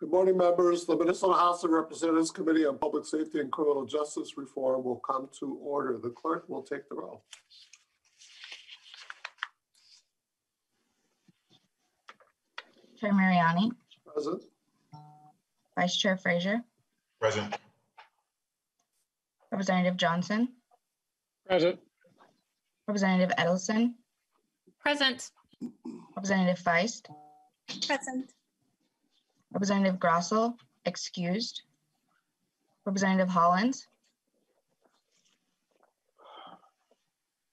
Good morning, members. The Minnesota House of Representatives Committee on Public Safety and Criminal Justice Reform will come to order. The clerk will take the roll. Chair Mariani. Present. Vice Chair Frazier. Present. Representative Johnson. Present. Representative Edelson. Present. Representative Feist. Present. Representative Grossell, excused. Representative Hollins.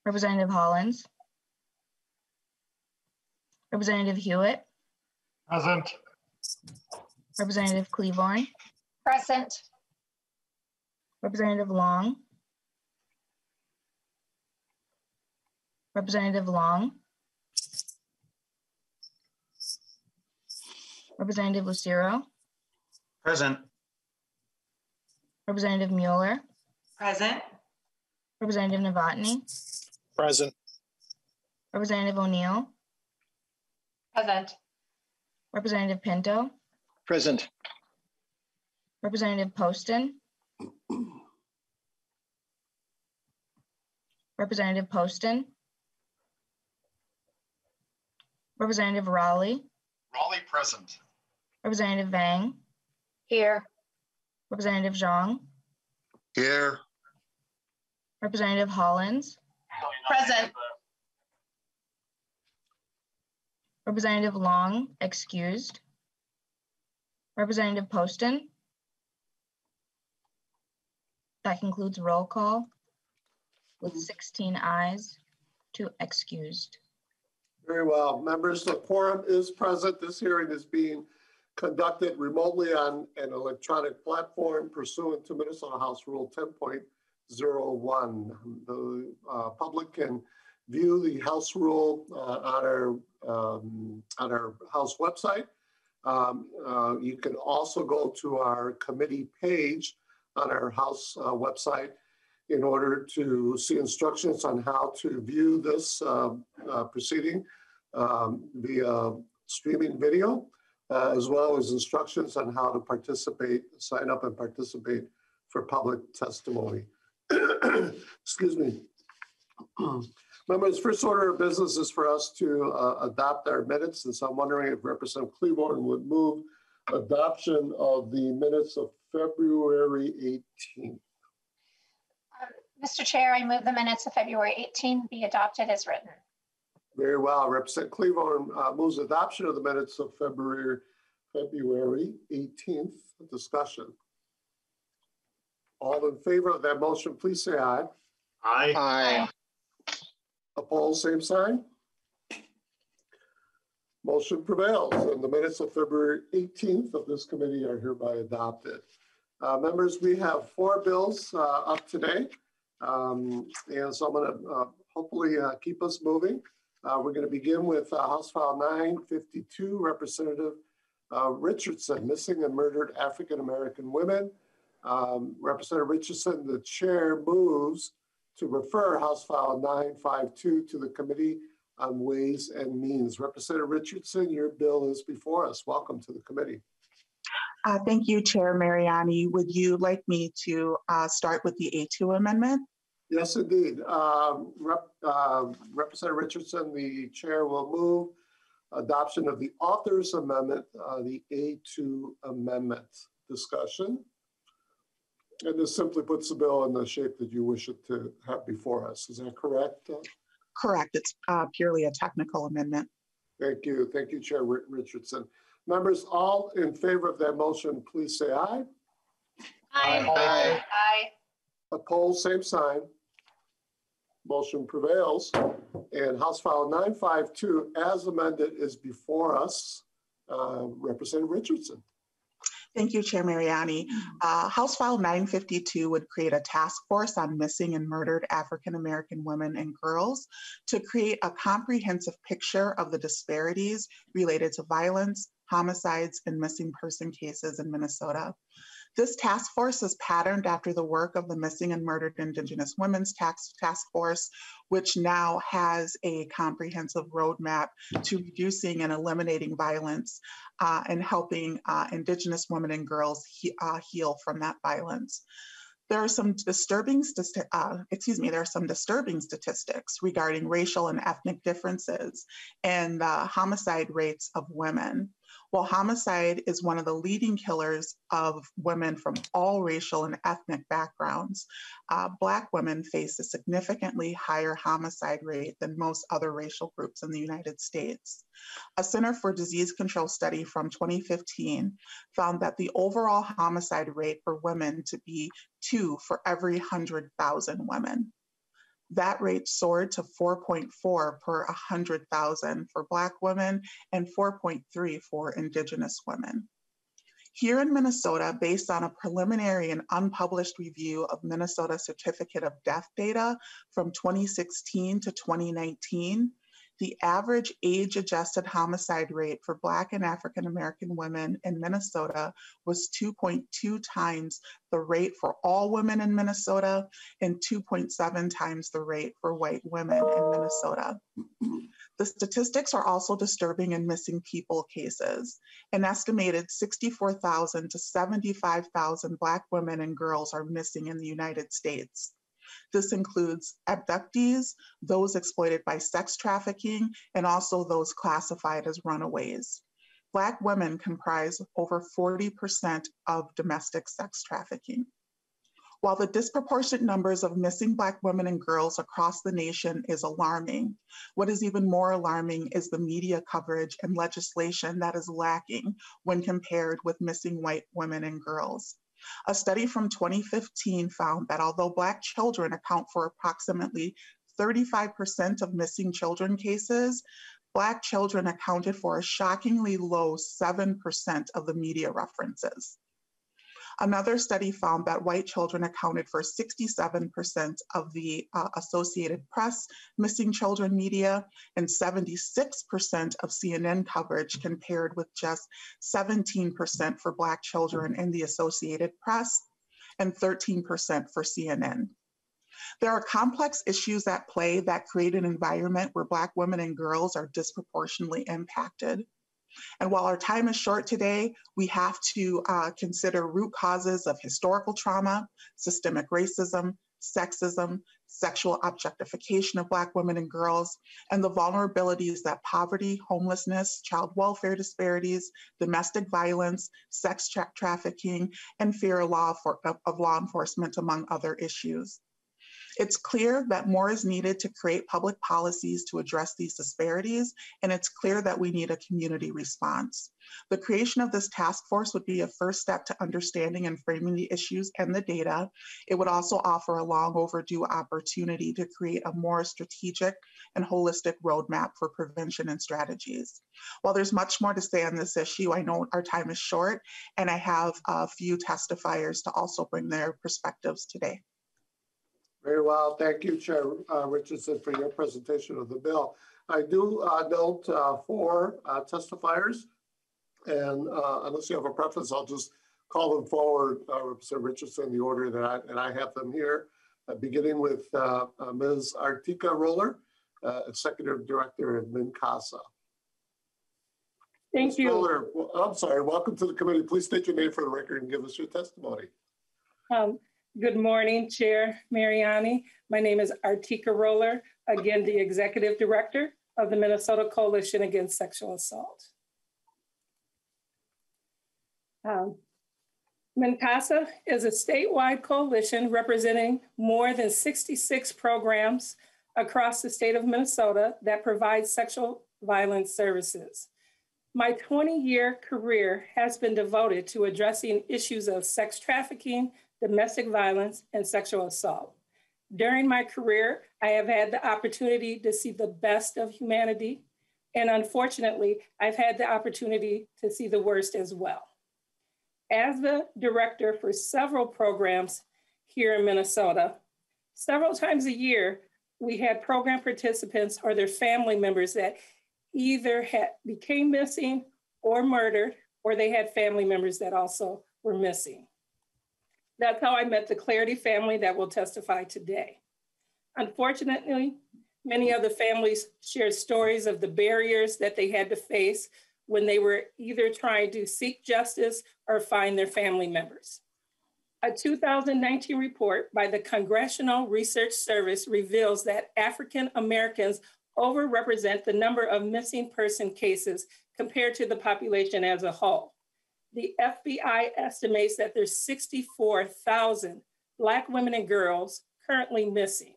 Representative Hollins. Representative Hewitt. Present. Representative Cleavorn. Present. Representative Long. Representative Long. Representative Lucero. Present. Representative Mueller. Present. Representative Novotny. Present. Representative O'Neill. Present. Representative Pinto. Present. Representative Poston. Representative Poston. Representative Raleigh. Raleigh present. Representative Vang. Here. Representative Zhang. Here. Representative Hollins. Present. Representative Long, excused. Representative Poston. That concludes roll call with 16 ayes, 2 excused. Very well. Members, the quorum is present. This hearing is being conducted remotely on an electronic platform pursuant to Minnesota House Rule 10.01. The public can view the House Rule on our House website. You can also go to our committee page on our House website in order to see instructions on how to view this proceeding via streaming video, as well as instructions on how to participate, sign up and participate for public testimony. Excuse me. Members, first order of business is for us to adopt our minutes, and so I'm wondering if Representative Cleavorn would move adoption of the minutes of February 18th. Mr. Chair, I move the minutes of February 18 be adopted as written. Very well. Representative Cleavorn moves adoption of the minutes of February 18th. Discussion. All in favor of that motion, please say aye. Aye. Aye. Opposed, same sign. Motion prevails, and the minutes of February 18th of this committee are hereby adopted. Members, we have 4 bills up today, and so I'm going to hopefully keep us moving. We're going to begin with House File 952, Representative Richardson, Missing and Murdered African American Women. Representative Richardson, the chair, moves to refer House File 952 to the Committee on Ways and Means. Representative Richardson, your bill is before us. Welcome to the committee. Thank you, Chair Mariani. Would you like me to start with the A2 amendment? Yes, indeed. Representative Richardson, the chair, will move adoption of the author's amendment, the A2 amendment. Discussion. And this simply puts the bill in the shape that you wish it to have before us. Is that correct? Correct. It's purely a technical amendment. Thank you. Thank you, Chair Richardson. Members, all in favor of that motion, please say aye. Aye. Aye. Aye. Opposed, same sign. Motion prevails. And House File 952, as amended, is before us. Representative Richardson. Thank you, Chair Mariani. House File 952 would create a task force on missing and murdered African American women and girls to create a comprehensive picture of the disparities related to violence, homicides, and missing person cases in Minnesota. This task force is patterned after the work of the Missing and Murdered Indigenous Women's Task Force, which now has a comprehensive roadmap to reducing and eliminating violence and helping Indigenous women and girls heal from that violence. There are some disturbing statistics regarding racial and ethnic differences and homicide rates of women. While homicide is one of the leading killers of women from all racial and ethnic backgrounds, Black women face a significantly higher homicide rate than most other racial groups in the United States. A Center for Disease Control study from 2015 found that the overall homicide rate for women to be 2 for every 100,000 women. That rate soared to 4.4 per 100,000 for Black women and 4.3 for Indigenous women. Here in Minnesota, based on a preliminary and unpublished review of Minnesota Certificate of Death data from 2016 to 2019, the average age-adjusted homicide rate for Black and African American women in Minnesota was 2.2 times the rate for all women in Minnesota and 2.7 times the rate for white women in Minnesota. The statistics are also disturbing in missing people cases. An estimated 64,000 to 75,000 Black women and girls are missing in the United States. This includes abductees, those exploited by sex trafficking, and also those classified as runaways. Black women comprise over 40% of domestic sex trafficking. While the disproportionate numbers of missing Black women and girls across the nation is alarming, what is even more alarming is the media coverage and legislation that is lacking when compared with missing white women and girls. A study from 2015 found that although Black children account for approximately 35% of missing children cases, Black children accounted for a shockingly low 7% of the media references. Another study found that white children accounted for 67% of the Associated Press missing children media and 76% of CNN coverage, compared with just 17% for Black children in the Associated Press and 13% for CNN. There are complex issues at play that create an environment where Black women and girls are disproportionately impacted. And while our time is short today, we have to consider root causes of historical trauma, systemic racism, sexism, sexual objectification of Black women and girls, and the vulnerabilities that poverty, homelessness, child welfare disparities, domestic violence, sex trafficking, and fear of law enforcement, among other issues. It's clear that more is needed to create public policies to address these disparities, and it's clear that we need a community response. The creation of this task force would be a first step to understanding and framing the issues and the data. It would also offer a long overdue opportunity to create a more strategic and holistic roadmap for prevention and strategies. While there's much more to say on this issue, I know our time is short, and I have a few testifiers to also bring their perspectives today. Very well. Thank you, Chair Richardson, for your presentation of the bill. I do note 4 testifiers, and unless you have a preference, I'll just call them forward, Representative Richardson, in the order that I have them here, beginning with Ms. Artika Roller, Executive Director at MNCASA. Thank Ms. you. Roller, I'm sorry, welcome to the committee. Please state your name for the record and give us your testimony. Good morning, Chair Mariani. My name is Artika Roller, again, the Executive Director of the Minnesota Coalition Against Sexual Assault. MNCASA is a statewide coalition representing more than 66 programs across the state of Minnesota that provide sexual violence services. My 20-year career has been devoted to addressing issues of sex trafficking, domestic violence, and sexual assault. During my career, I have had the opportunity to see the best of humanity, and unfortunately, I've had the opportunity to see the worst as well. As the director for several programs here in Minnesota, several times a year, we had program participants or their family members that either became missing or murdered, or they had family members that also were missing. That's how I met the Clarity family that will testify today. Unfortunately, many of the families shared stories of the barriers that they had to face when they were either trying to seek justice or find their family members. A 2019 report by the Congressional Research Service reveals that African Americans overrepresent the number of missing person cases compared to the population as a whole. The FBI estimates that there's 64,000 Black women and girls currently missing.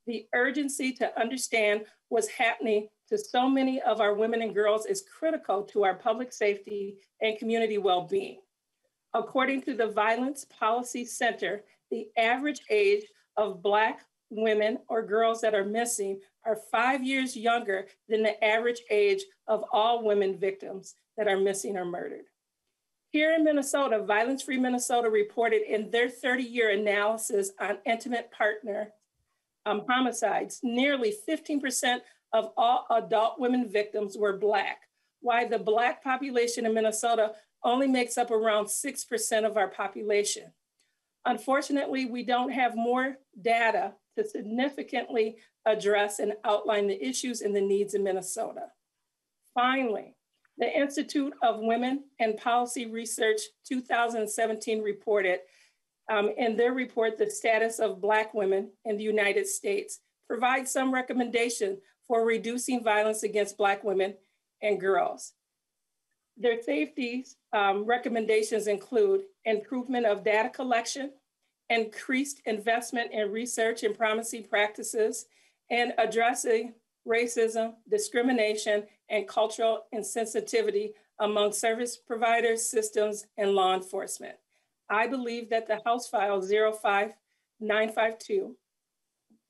The urgency to understand what's happening to so many of our women and girls is critical to our public safety and community well-being. According to the Violence Policy Center, the average age of Black women or girls that are missing are 5 years younger than the average age of all women victims that are missing or murdered. Here in Minnesota, Violence Free Minnesota reported in their 30-year analysis on intimate partner homicides, nearly 15% of all adult women victims were Black, while the Black population in Minnesota only makes up around 6% of our population. Unfortunately, we don't have more data to significantly address and outline the issues and the needs in Minnesota. Finally, the Institute of Women and Policy Research 2017 reported in their report, The Status of Black Women in the United States, provides some recommendation for reducing violence against Black women and girls. Their safety recommendations include improvement of data collection, increased investment in research and promising practices, and addressing racism, discrimination, and cultural insensitivity among service providers, systems, and law enforcement. I believe that the House File 05952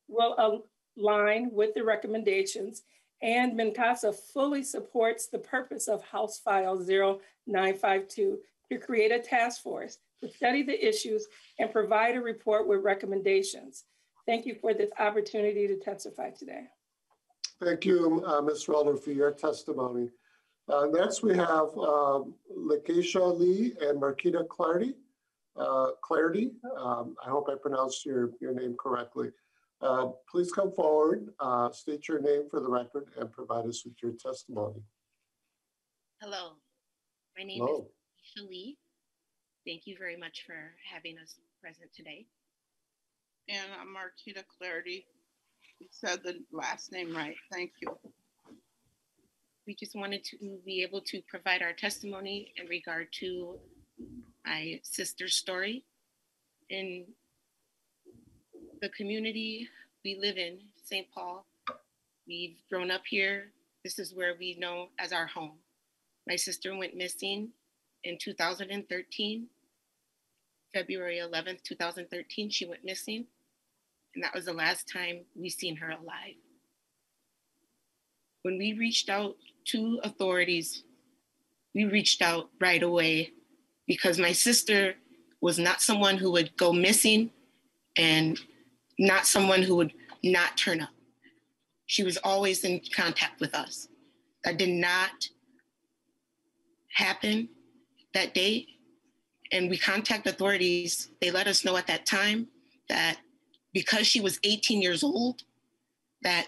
will align with the recommendations, and MNCASA fully supports the purpose of House File 0952 to create a task force to study the issues and provide a report with recommendations. Thank you for this opportunity to testify today. Thank you, Ms. Relder, for your testimony. Next, we have Lakeisha Lee and Marquita Clarity. I hope I pronounced your name correctly. Please come forward, state your name for the record, and provide us with your testimony. Hello, my name is Lakeisha Lee. Thank you very much for having us present today. And I'm Marquita Clarity. You said the last name right. Thank you. We just wanted to be able to provide our testimony in regard to my sister's story. In the community we live in, St. Paul, we've grown up here. This is where we know as our home. My sister went missing in 2013. February 11th, 2013, she went missing. And that was the last time we seen her alive. When we reached out to authorities, we reached out right away because my sister was not someone who would go missing and not someone who would not turn up. She was always in contact with us. That did not happen that day. And we contacted authorities. They let us know at that time that because she was 18 years old, that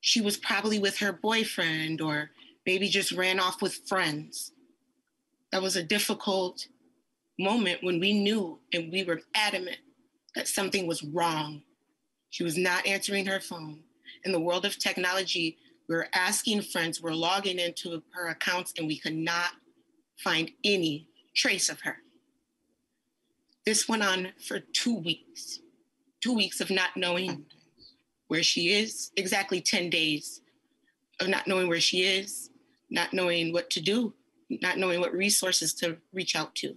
she was probably with her boyfriend or maybe just ran off with friends. That was a difficult moment when we knew and we were adamant that something was wrong. She was not answering her phone. In the world of technology, we were asking friends, we're logging into her accounts and we could not find any trace of her. This went on for 2 weeks. 2 weeks of not knowing where she is, exactly 10 days of not knowing where she is, not knowing what to do, not knowing what resources to reach out to.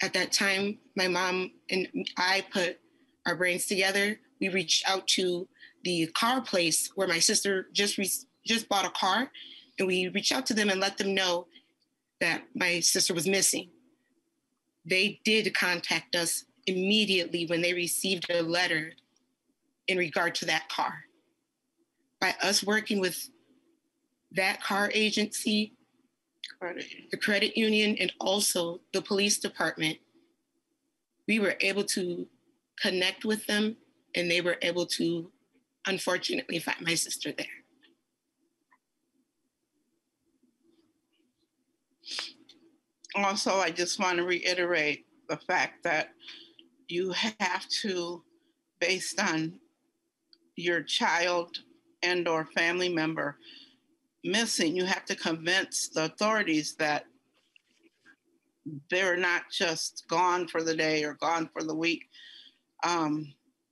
At that time, my mom and I put our brains together. We reached out to the car place where my sister just bought a car, and we reached out to them and let them know that my sister was missing. They did contact us immediately when they received a letter in regard to that car. By us working with that car agency, the credit union, and also the police department, we were able to connect with them, and they were able to, unfortunately, find my sister there. Also, I just want to reiterate the fact that you have to, based on your child and or family member missing, you have to convince the authorities that they're not just gone for the day or gone for the week.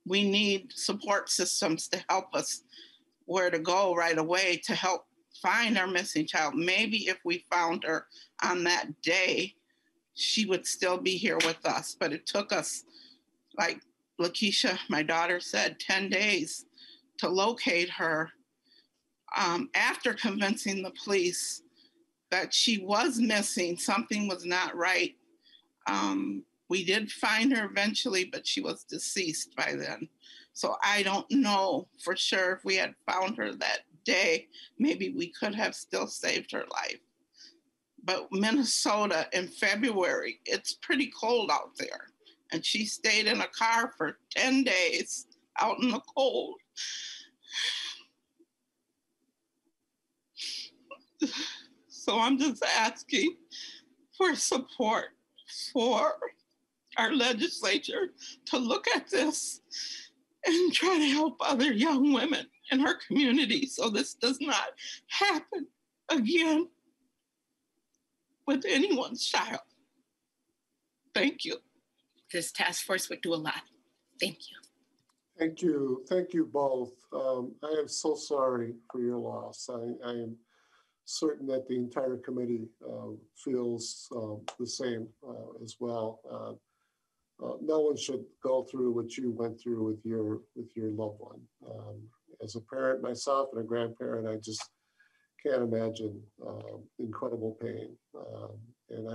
We need support systems to help us where to go right away to help find our missing child. Maybe if we found her on that day, she would still be here with us. But it took us, like Lakeisha, my daughter said, 10 days to locate her after convincing the police that she was missing. Something was not right. We did find her eventually, but she was deceased by then. So I don't know for sure if we had found her that day, maybe we could have still saved her life. But Minnesota in February, it's pretty cold out there. And she stayed in a car for 10 days out in the cold. So I'm just asking for support for our legislature to look at this and try to help other young women in our community so this does not happen again with anyone's child. Thank you. This task force would do a lot. Thank you. Thank you. Thank you both. I am so sorry for your loss. I am certain that the entire committee feels the same as well. No one should go through what you went through with your loved one. As a parent myself and a grandparent, I just can't imagine incredible pain. And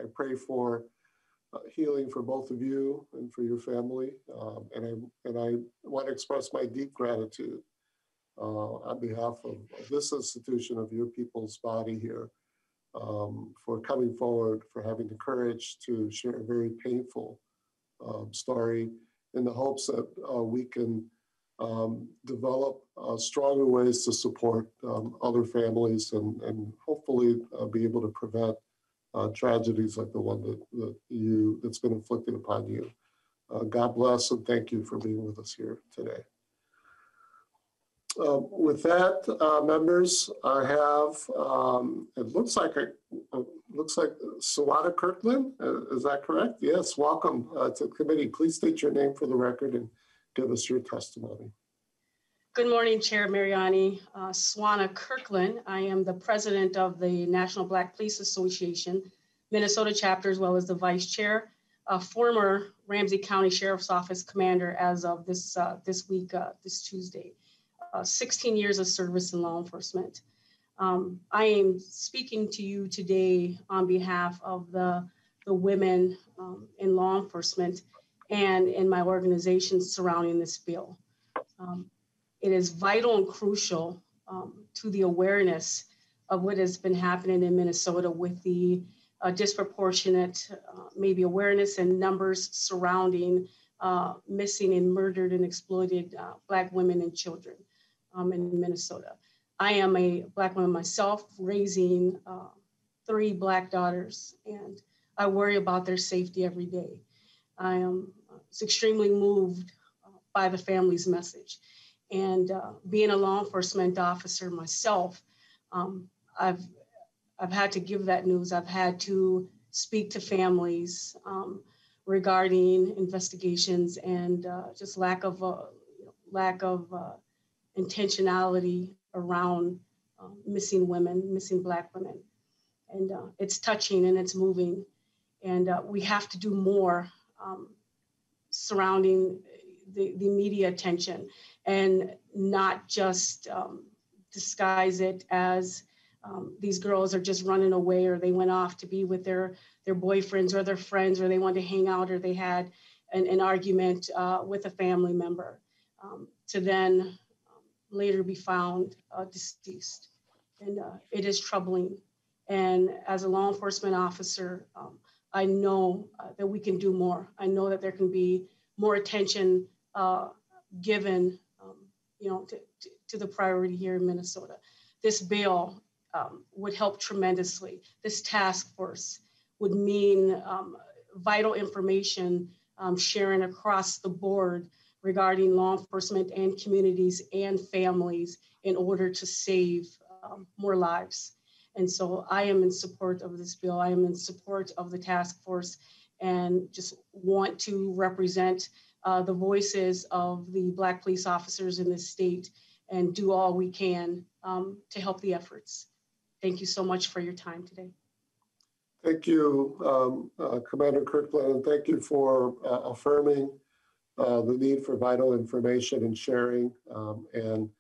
I pray for healing for both of you and for your family. And I want to express my deep gratitude on behalf of this institution, of your people's body here, for coming forward, for having the courage to share a very painful story in the hopes that we can develop stronger ways to support other families and hopefully be able to prevent tragedies like the one that's been inflicted upon you. God bless and thank you for being with us here today. With that, members, I have, it looks like Sawana Kirkland, is that correct? Yes, welcome to the committee. Please state your name for the record and give us your testimony. Good morning, Chair Mariani. Sawana Kirkland. I am the president of the National Black Police Association, Minnesota chapter, as well as the vice chair, a former Ramsey County Sheriff's Office commander as of this week, this Tuesday. 16 years of service in law enforcement. I am speaking to you today on behalf of the women in law enforcement and in my organization surrounding this bill. It is vital and crucial to the awareness of what has been happening in Minnesota with the disproportionate maybe awareness and numbers surrounding missing and murdered and exploited Black women and children in Minnesota. I am a Black woman myself, raising 3 Black daughters, and I worry about their safety every day. I am extremely moved by the family's message. And being a law enforcement officer myself, I've had to give that news. I've had to speak to families regarding investigations and just lack of intentionality around missing women, missing Black women. And it's touching and it's moving. And we have to do more surrounding the media attention and not just disguise it as these girls are just running away, or they went off to be with their boyfriends or their friends, or they wanted to hang out, or they had an argument with a family member, to then later be found deceased. And it is troubling. And as a law enforcement officer, I know that we can do more. I know that there can be more attention given, to the priority here in Minnesota. This bill would help tremendously. This task force would mean vital information sharing across the board regarding law enforcement and communities and families in order to save more lives. And so I am in support of this bill. I am in support of the task force and just want to represent the voices of the Black police officers in this state and do all we can to help the efforts. Thank you so much for your time today. Thank you, Commander Kirkland, and thank you for affirming the need for vital information and sharing and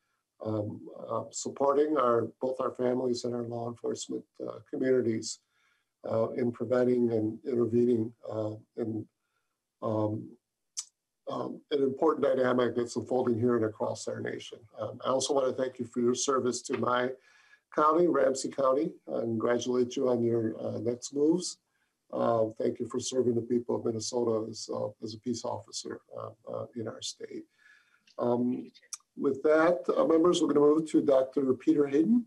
supporting both our families and our law enforcement communities in preventing and intervening in an important dynamic that's unfolding here and across our nation. I also want to thank you for your service to my county, Ramsey County, and congratulate you on your next moves. Thank you for serving the people of Minnesota as a peace officer in our state. With that, members, we're going to move to Dr. Peter Hayden.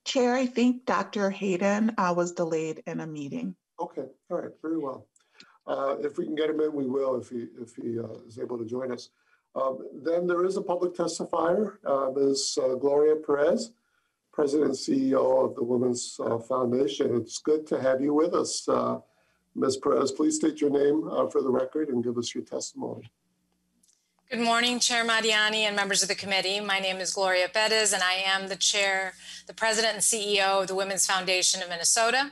Chair, I think Dr. Hayden was delayed in a meeting. Okay, all right, very well. If we can get him in, we will if he is able to join us. Then there is a public testifier, Ms. Gloria Perez, President and CEO of the Women's Foundation. It's good to have you with us. Ms. Perez, please state your name for the record and give us your testimony. Good morning, Chair Mariani and members of the committee. My name is Gloria Perez, and I am the chair, the president and CEO of the Women's Foundation of Minnesota.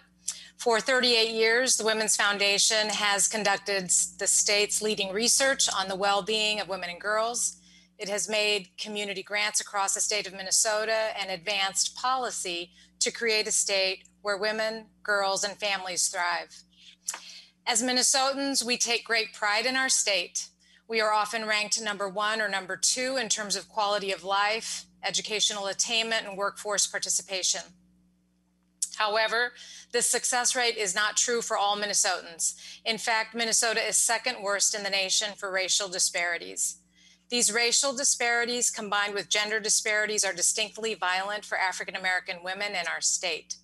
For 38 years, the Women's Foundation has conducted the state's leading research on the well-being of women and girls. It has made community grants across the state of Minnesota and advanced policy to create a state where women, girls, and families thrive. As Minnesotans, we take great pride in our state. We are often ranked #1 or #2 in terms of quality of life, educational attainment, and workforce participation. However, this success rate is not true for all Minnesotans. In fact, Minnesota is second worst in the nation for racial disparities. These racial disparities combined with gender disparities are distinctly violent for African American women in our state.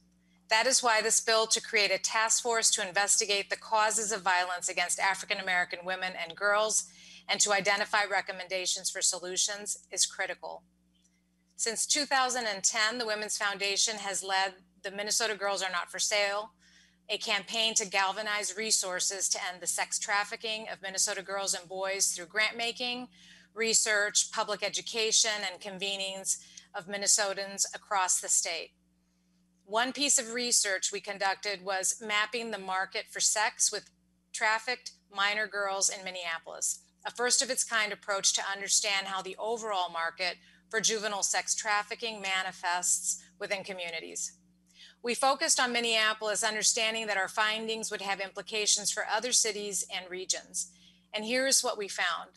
That is why this bill to create a task force to investigate the causes of violence against African American women and girls and to identify recommendations for solutions is critical. Since 2010, the Women's Foundation has led the Minnesota Girls Are Not for Sale, a campaign to galvanize resources to end the sex trafficking of Minnesota girls and boys through grant making, research, public education, and convenings of Minnesotans across the state. One piece of research we conducted was mapping the market for sex with trafficked minor girls in Minneapolis, a first of its kind approach to understand how the overall market for juvenile sex trafficking manifests within communities. We focused on Minneapolis, understanding that our findings would have implications for other cities and regions. And here's what we found.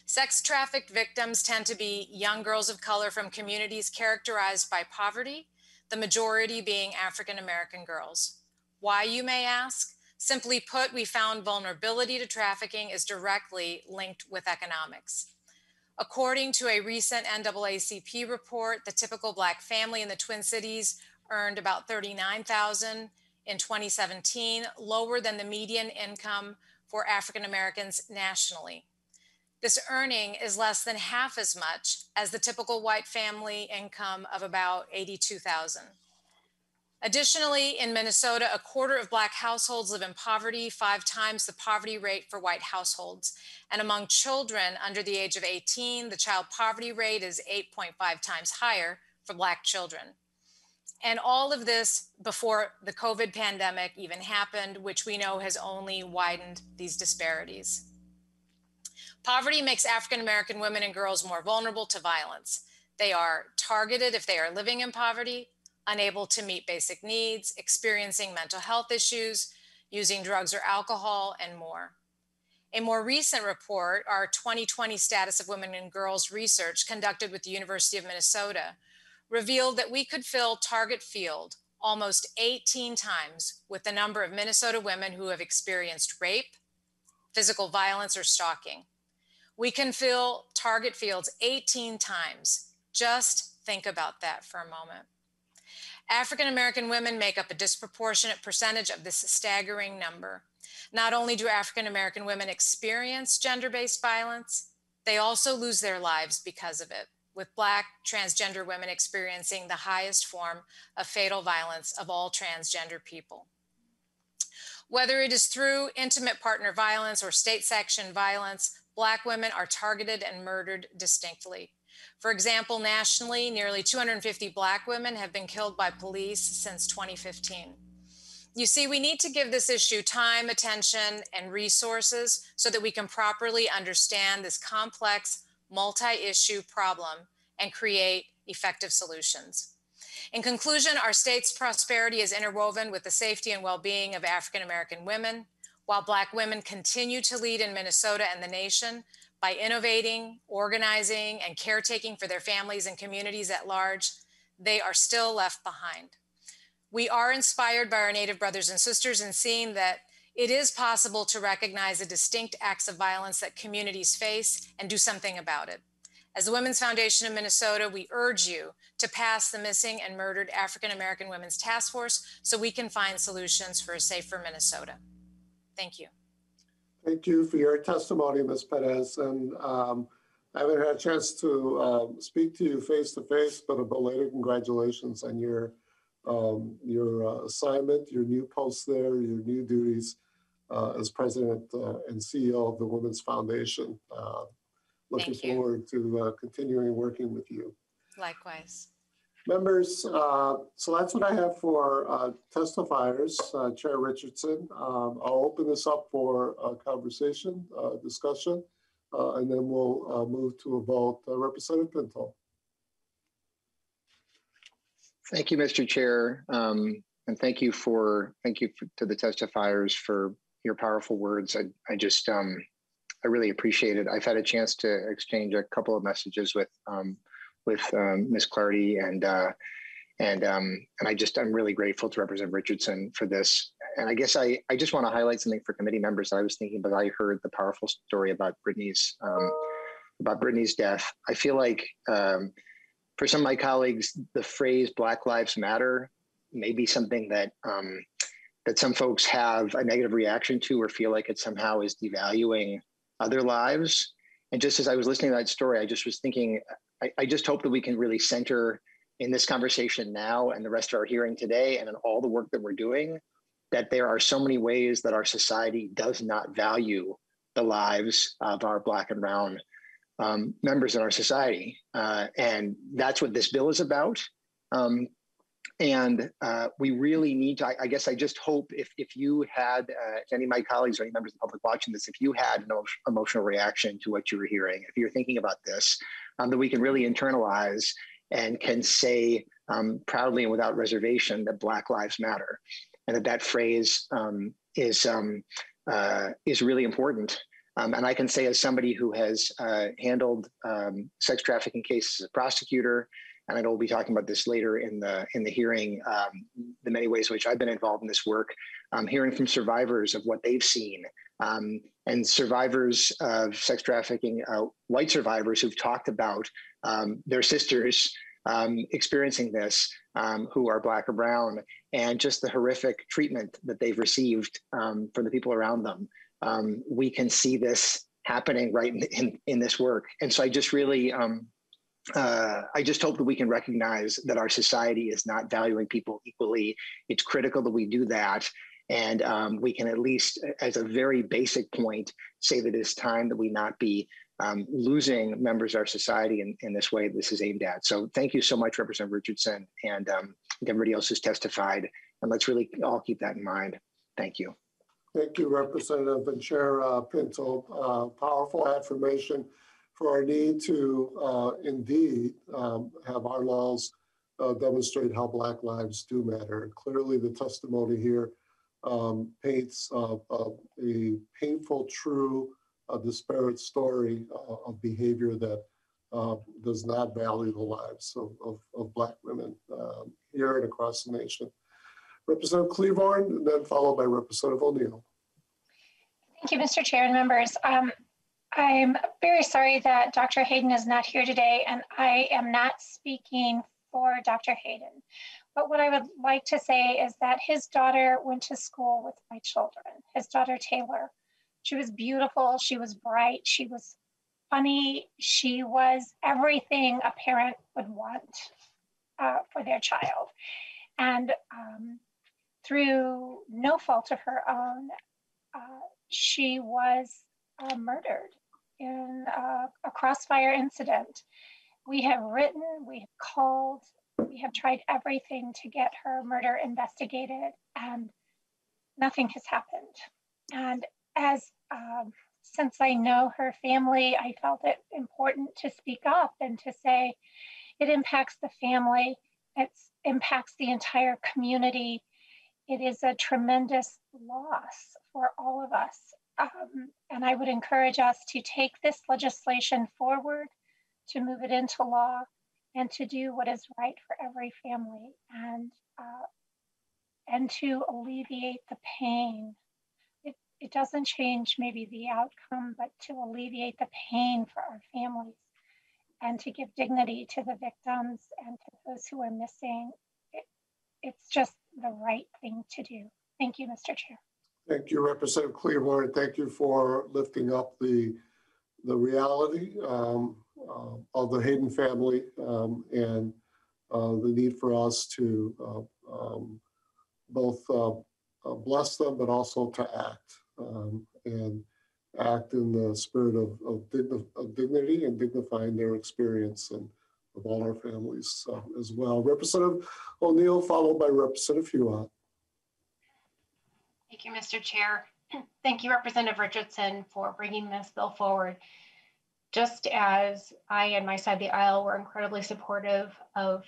Sex trafficked victims tend to be young girls of color from communities characterized by poverty, the majority being African American girls. Why, you may ask? Simply put, we found vulnerability to trafficking is directly linked with economics. According to a recent NAACP report, the typical Black family in the Twin Cities earned about $39,000 in 2017, lower than the median income for African Americans nationally. This earning is less than half as much as the typical white family income of about $82,000. Additionally, in Minnesota, 1/4 of Black households live in poverty, 5 times the poverty rate for white households. And among children under the age of 18, the child poverty rate is 8.5 times higher for Black children. And all of this before the COVID pandemic even happened, which we know has only widened these disparities. Poverty makes African American women and girls more vulnerable to violence. They are targeted if they are living in poverty, unable to meet basic needs, experiencing mental health issues, using drugs or alcohol, and more. A more recent report, our 2020 Status of Women and Girls research conducted with the University of Minnesota, revealed that we could fill Target Field almost 18 times with the number of Minnesota women who have experienced rape, physical violence, or stalking. We can fill Target Fields 18 times. Just think about that for a moment. African American women make up a disproportionate percentage of this staggering number. Not only do African American women experience gender-based violence, they also lose their lives because of it, with Black transgender women experiencing the highest form of fatal violence of all transgender people. Whether it is through intimate partner violence or state-sanctioned violence, Black women are targeted and murdered distinctly. For example, nationally, nearly 250 Black women have been killed by police since 2015. You see, we need to give this issue time, attention, and resources so that we can properly understand this complex, multi-issue problem and create effective solutions. In conclusion, our state's prosperity is interwoven with the safety and well-being of African American women, while Black women continue to lead in Minnesota and the nation by innovating, organizing, and caretaking for their families and communities at large. They are still left behind. We are inspired by our Native brothers and sisters in seeing that it is possible to recognize the distinct acts of violence that communities face and do something about it. As the Women's Foundation of Minnesota, we urge you to pass the Missing and Murdered African American Women's Task Force so we can find solutions for a safer Minnesota. Thank you. Thank you for your testimony, Ms. Perez. And I haven't had a chance to speak to you face to face, but a belated congratulations on your assignment, your new post there, your new duties as president and CEO of the Women's Foundation. Looking forward to continuing working with you. Likewise. Members, so that's what I have for testifiers. Chair Richardson, I'll open this up for a conversation, discussion, and then we'll move to a vote. Representative Pinto. Thank you, Mr. Chair, and thank you to the testifiers for your powerful words. I really appreciate it. I've had a chance to exchange a couple of messages with Ms. Clardy, and I'm really grateful to Representative Richardson for this. And I guess I just want to highlight something for committee members that I was thinking about. I heard the powerful story about Brittany's death. I feel like for some of my colleagues, the phrase Black Lives Matter may be something that some folks have a negative reaction to or feel like it somehow is devaluing other lives. And just as I was listening to that story, I just was thinking, I just hope that we can really center in this conversation now and the rest of our hearing today and in all the work that we're doing, that there are so many ways that our society does not value the lives of our Black and brown members in our society. And that's what this bill is about. We really need to, I guess I just hope if you had, if any of my colleagues or any members of the public watching this, if you had an emotional reaction to what you were hearing, if you're thinking about this, that we can really internalize and can say proudly and without reservation that Black Lives Matter, and that phrase is really important. And I can say, as somebody who has handled sex trafficking cases as a prosecutor, and I know we'll be talking about this later in the hearing, the many ways in which I've been involved in this work, hearing from survivors of what they've seen, and survivors of sex trafficking, white survivors who've talked about their sisters experiencing this, who are Black or brown, and just the horrific treatment that they've received from the people around them. We can see this happening right in this work. And so I just really, I just hope that we can recognize that our society is not valuing people equally. It's critical that we do that. And we can at least, as a very basic point, say that it's time that we not be losing members of our society in this way this is aimed at. So thank you so much, Representative Richardson, and everybody else who's testified. And let's really all keep that in mind. Thank you. Thank you, Representative and Chair Pinto. Powerful affirmation for our need to indeed have our laws demonstrate how Black lives do matter. Clearly, the testimony here paints a painful, true, disparate story of behavior that does not value the lives of Black women here and across the nation. Representative Cleavorn, and then followed by Representative O'Neill. Thank you, Mr. Chair and members. I'm very sorry that Dr. Hayden is not here today, and I am not speaking for Dr. Hayden. But what I would like to say is that his daughter went to school with my children, his daughter Taylor. She was beautiful, she was bright, she was funny, she was everything a parent would want for their child. And through no fault of her own, she was murdered in a crossfire incident. We have written, we have called, we have tried everything to get her murder investigated, and nothing has happened. And as since I know her family, I felt it important to speak up and to say it impacts the family, it impacts the entire community. It is a tremendous loss for all of us. And I would encourage us to take this legislation forward, to move it into law, and to do what is right for every family, and to alleviate the pain. It doesn't change maybe the outcome, but to alleviate the pain for our families and to give dignity to the victims and to those who are missing. It's just the right thing to do. Thank you, Mr. Chair. Thank you, Representative Cleavorn. Thank you for lifting up the reality of the Hayden family and the need for us to both bless them, but also to act and act in the spirit of dignity and dignifying their experience and of all our families as well. Representative O'Neill, followed by Representative Huot. Thank you, Mr. Chair. Thank you, Representative Richardson, for bringing this bill forward. Just as I and my side of the aisle were incredibly supportive of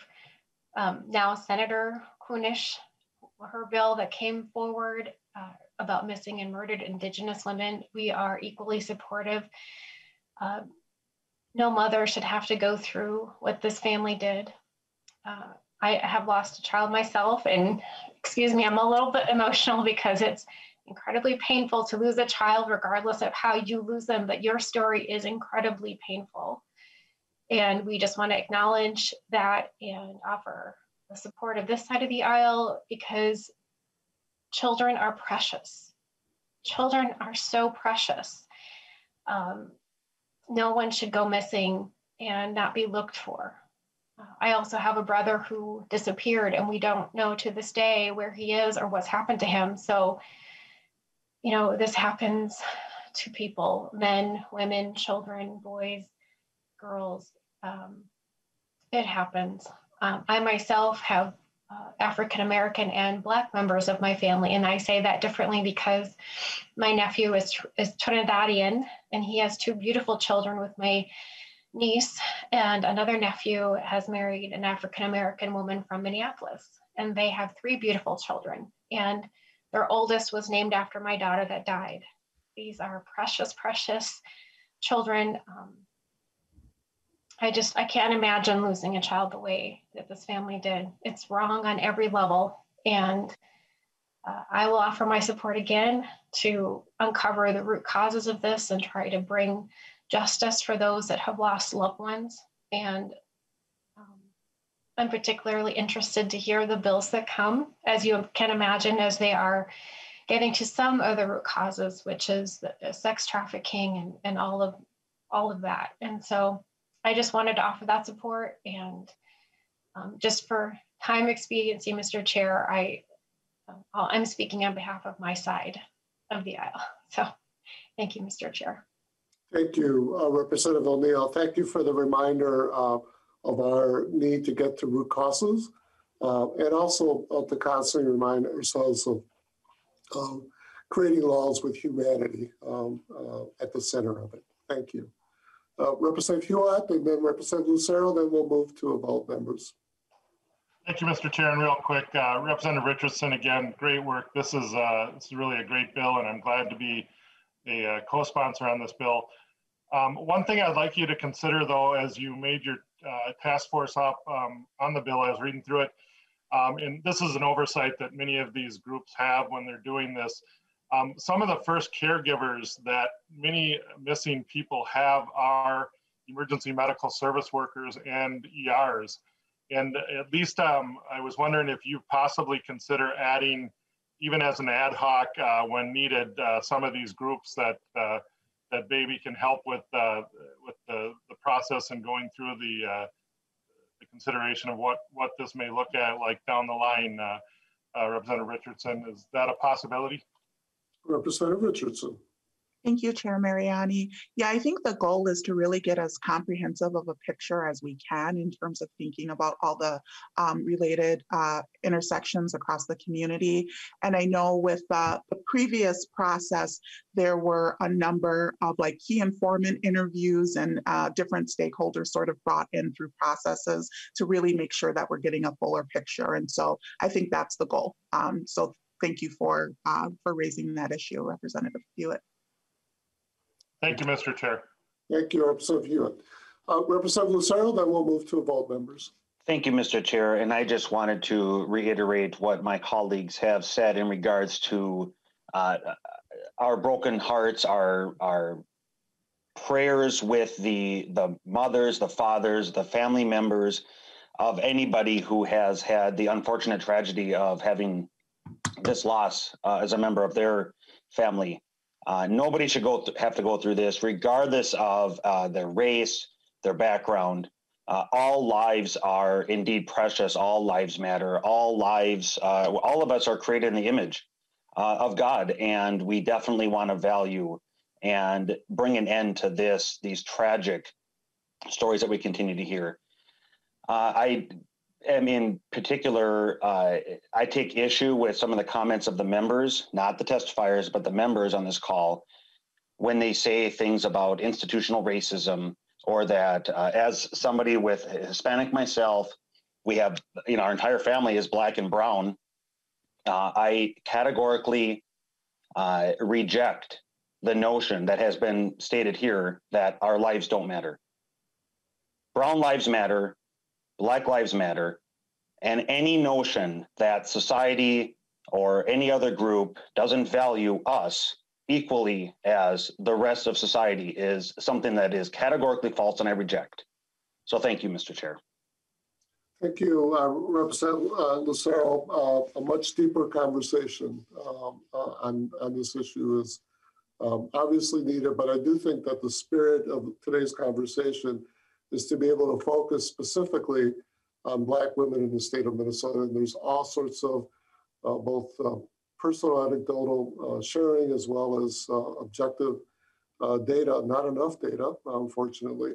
now Senator Kunish, her bill that came forward about missing and murdered Indigenous women, we are equally supportive. No mother should have to go through what this family did. I have lost a child myself, and excuse me, I'm a little bit emotional because it's incredibly painful to lose a child regardless of how you lose them, but your story is incredibly painful. And we just want to acknowledge that and offer the support of this side of the aisle because children are precious. Children are so precious. No one should go missing and not be looked for. I also have a brother who disappeared and we don't know to this day where he is or what's happened to him. So, you know, this happens to people, men, women, children, boys, girls. It happens. I myself have African-American and Black members of my family, and I say that differently because my nephew is Trinidadian and he has two beautiful children with my niece, and another nephew has married an African-American woman from Minneapolis, and they have three beautiful children, and their oldest was named after my daughter that died. These are precious, precious children. I can't imagine losing a child the way that this family did. It's wrong on every level, and I will offer my support again to uncover the root causes of this and try to bring justice for those that have lost loved ones. And I'm particularly interested to hear the bills that come, as you can imagine, as they are getting to some of the root causes, which is the sex trafficking and all of that. And so I just wanted to offer that support. And just for time expediency, Mr. Chair, I'm speaking on behalf of my side of the aisle. So thank you, Mr. Chair. Thank you, Representative O'Neill. Thank you for the reminder of our need to get to root causes and also to constantly remind ourselves of creating laws with humanity at the center of it. Thank you. Representative Huot and then Representative Lucero, then we'll move to about members. Thank you, Mr. Chair. And real quick, Representative Richardson, again, great work. This is really a great bill, and I'm glad to be a co-sponsor on this bill. One thing I'd like you to consider, though, as you made your task force up on the bill, I was reading through it, and this is an oversight that many of these groups have when they're doing this. Some of the first caregivers that many missing people have are emergency medical service workers and ERs. And at least I was wondering if you possibly consider adding, even as an ad hoc when needed, some of these groups that maybe can help with the process and going through the consideration of what this may look at like down the line. Representative Richardson, is that a possibility? Representative Richardson. Thank you, Chair Mariani. Yeah, I think the goal is to really get as comprehensive of a picture as we can in terms of thinking about all the related intersections across the community. And I know with the previous process, there were a number of like key informant interviews and different stakeholders sort of brought in through processes to really make sure that we're getting a fuller picture. And so I think that's the goal. So thank you for raising that issue, Representative Hewitt. Thank you, Mr. Chair. Thank you, Representative Hewitt. Representative Lucero, then we'll move to a vote, members. Thank you, Mr. Chair. And I just wanted to reiterate what my colleagues have said in regards to our broken hearts, our prayers with the mothers, the fathers, the family members of anybody who has had the unfortunate tragedy of having this loss as a member of their family. Nobody should have to go through this, regardless of their race, their background. All lives are indeed precious. All lives matter. All lives, all of us are created in the image of God, and we definitely want to value and bring an end to these tragic stories that we continue to hear. I am in particular, I take issue with some of the comments of the members, not the testifiers, but the members on this call, when they say things about institutional racism, or that as somebody with Hispanic myself, we have, our entire family is Black and brown. I categorically reject the notion that has been stated here that our lives don't matter. Brown lives matter. Black lives matter, and any notion that society or any other group doesn't value us equally as the rest of society is something that is categorically false, and I reject. So thank you, Mr. Chair. Thank you, Representative Lucero. A much deeper conversation on this issue is obviously needed, but I do think that the spirit of today's conversation is to be able to focus specifically on Black women in the state of Minnesota. And there's all sorts of both personal anecdotal sharing as well as objective data, not enough data, unfortunately,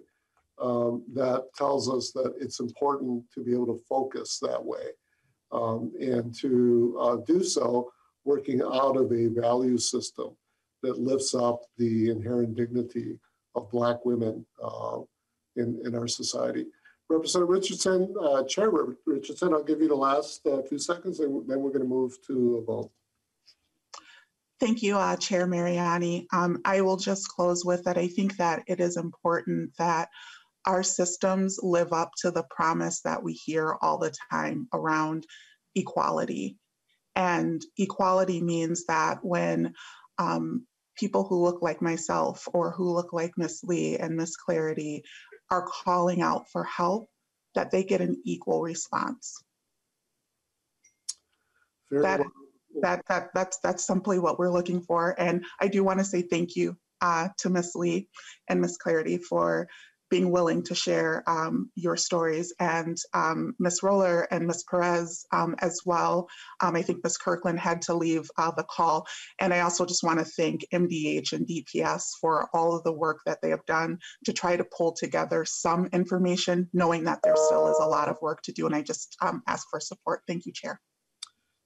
that tells us that it's important to be able to focus that way and to do so working out of a value system that lifts up the inherent dignity of Black women in our society. Representative Richardson, Chair Richardson, I'll give you the last few seconds and then we're going to move to a vote. Thank you, Chair Mariani. I will just close with that. I think that it is important that our systems live up to the promise that we hear all the time around equality. And equality means that when people who look like myself or who look like Miss Lee and Miss Clarity are calling out for help, that they get an equal response. That's simply what we're looking for. And I do want to say thank you to Miss Lee and Miss Clarity for being willing to share your stories, and Ms. Roller and Ms. Perez as well. I think Ms. Kirkland had to leave the call. And I also just want to thank MDH and DPS for all of the work that they have done to try to pull together some information, knowing that there still is a lot of work to do. And I just ask for support. Thank you, Chair.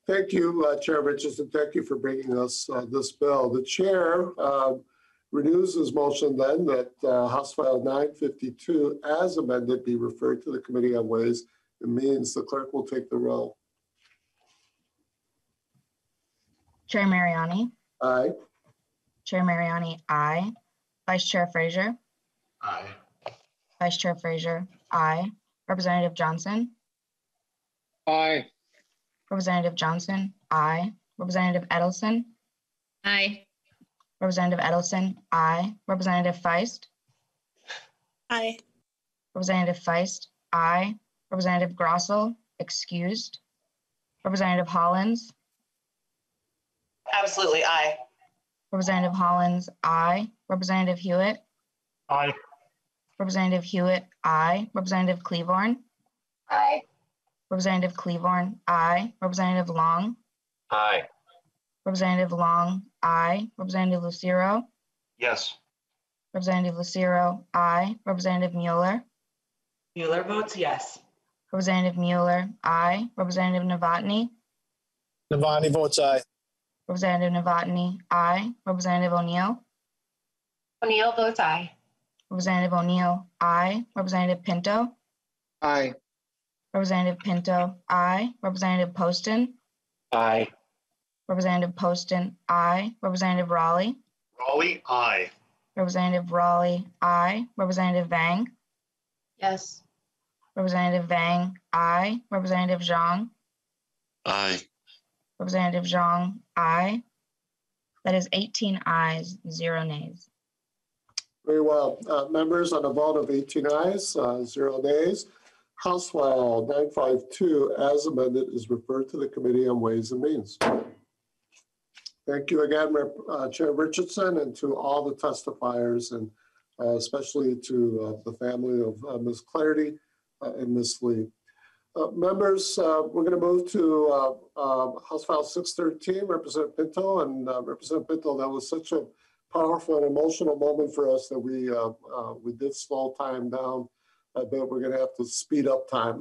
Thank you, Chair Richardson. Thank you for bringing us this bill. The Chair renews his motion then that House File 952 as amended be referred to the Committee on Ways and Means. The clerk will take the roll. Chair Mariani. Aye. Chair Mariani, aye. Vice Chair Frazier. Aye. Vice Chair Frazier, aye. Representative Johnson, Aye. Representative Johnson, aye. Representative Edelson, Aye. Representative Edelson, aye. Representative Feist, Aye. Representative Feist, aye. Representative Grossel, excused. Representative Hollins, Absolutely aye. Representative Hollins, aye. Representative Hewitt, Aye. Representative Hewitt, aye. Representative Cleavorn, Aye. Representative Cleavorn, aye. Representative Long, Aye. Representative Long, aye. Representative Lucero, Yes. Representative Lucero, aye. Representative Mueller, Mueller votes yes. Representative Mueller, aye. Representative Novotny, Navani votes aye. Representative Novotny, aye. Representative O'Neill, O'Neill votes aye. Representative O'Neill, aye. Representative Pinto, Aye. Representative Pinto, aye. Representative Poston, Aye. Representative Poston, aye. Representative Raleigh, Raleigh, aye. Representative Raleigh, aye. Representative Vang, Yes. Representative Vang, aye. Representative Zhang, Aye. Representative Zhang, aye. That is 18 ayes, 0 nays. Very well. Members, on a vote of 18 ayes, 0 nays, House File 952 as amended is referred to the Committee on Ways and Means. Thank you again, Chair Richardson, and to all the testifiers, and especially to the family of Ms. Clarity and Ms. Lee. Members, we're going to move to House File 613, Representative Pinto. And Representative Pinto, that was such a powerful and emotional moment for us that we did slow time down a bit. We're going to have to speed up time,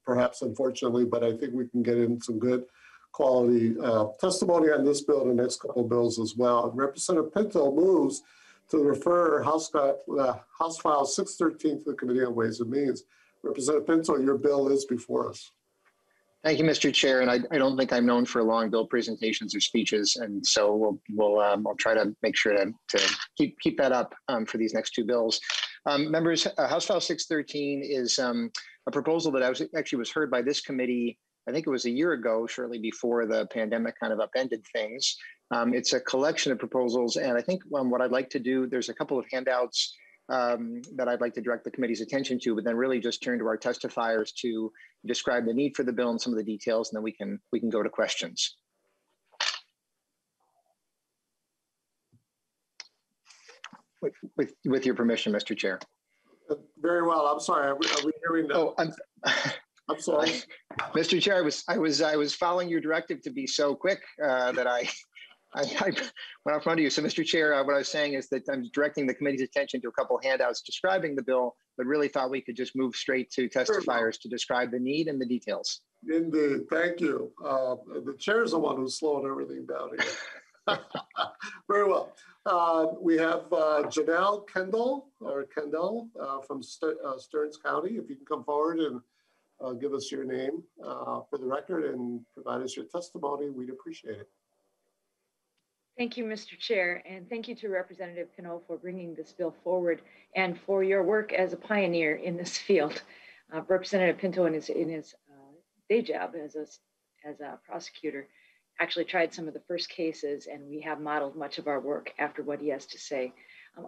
perhaps unfortunately, but I think we can get in some good quality testimony on this bill and the next couple of bills as well. And Representative Pinto moves to refer House File 613 to the Committee on Ways and Means. Representative Pinto, your bill is before us. Thank you, Mr. Chair. And I don't think I'm known for long bill presentations or speeches. And so I'll try to make sure to keep that up for these next two bills. Members, House File 613 is a proposal that actually was heard by this committee, I think it was a year ago, shortly before the pandemic kind of upended things. It's a collection of proposals. And I think what I'd like to do, there's a couple of handouts that I'd like to direct the committee's attention to, but then really just turn to our testifiers to describe the need for the bill and some of the details, and then we can go to questions. With your permission, Mr. Chair. Very well. I'm sorry. Are we hearing that? Oh, I'm sorry, Mr. Chair. I was following your directive to be so quick that I went out front of you. So, Mr. Chair, what I was saying is that I'm directing the committee's attention to a couple of handouts describing the bill, but really thought we could just move straight to testifiers to describe the need and the details. Indeed. Thank you. The chair is the one who's slowing everything down here. Very well. We have Janelle Kendall from Stearns County. If you can come forward and give us your name for the record and provide us your testimony, we'd appreciate it. Thank you, Mr. Chair, and thank you to Representative Cano for bringing this bill forward and for your work as a pioneer in this field. Representative Pinto in his day job as a prosecutor actually tried some of the first cases, and we have modeled much of our work after what he has to say.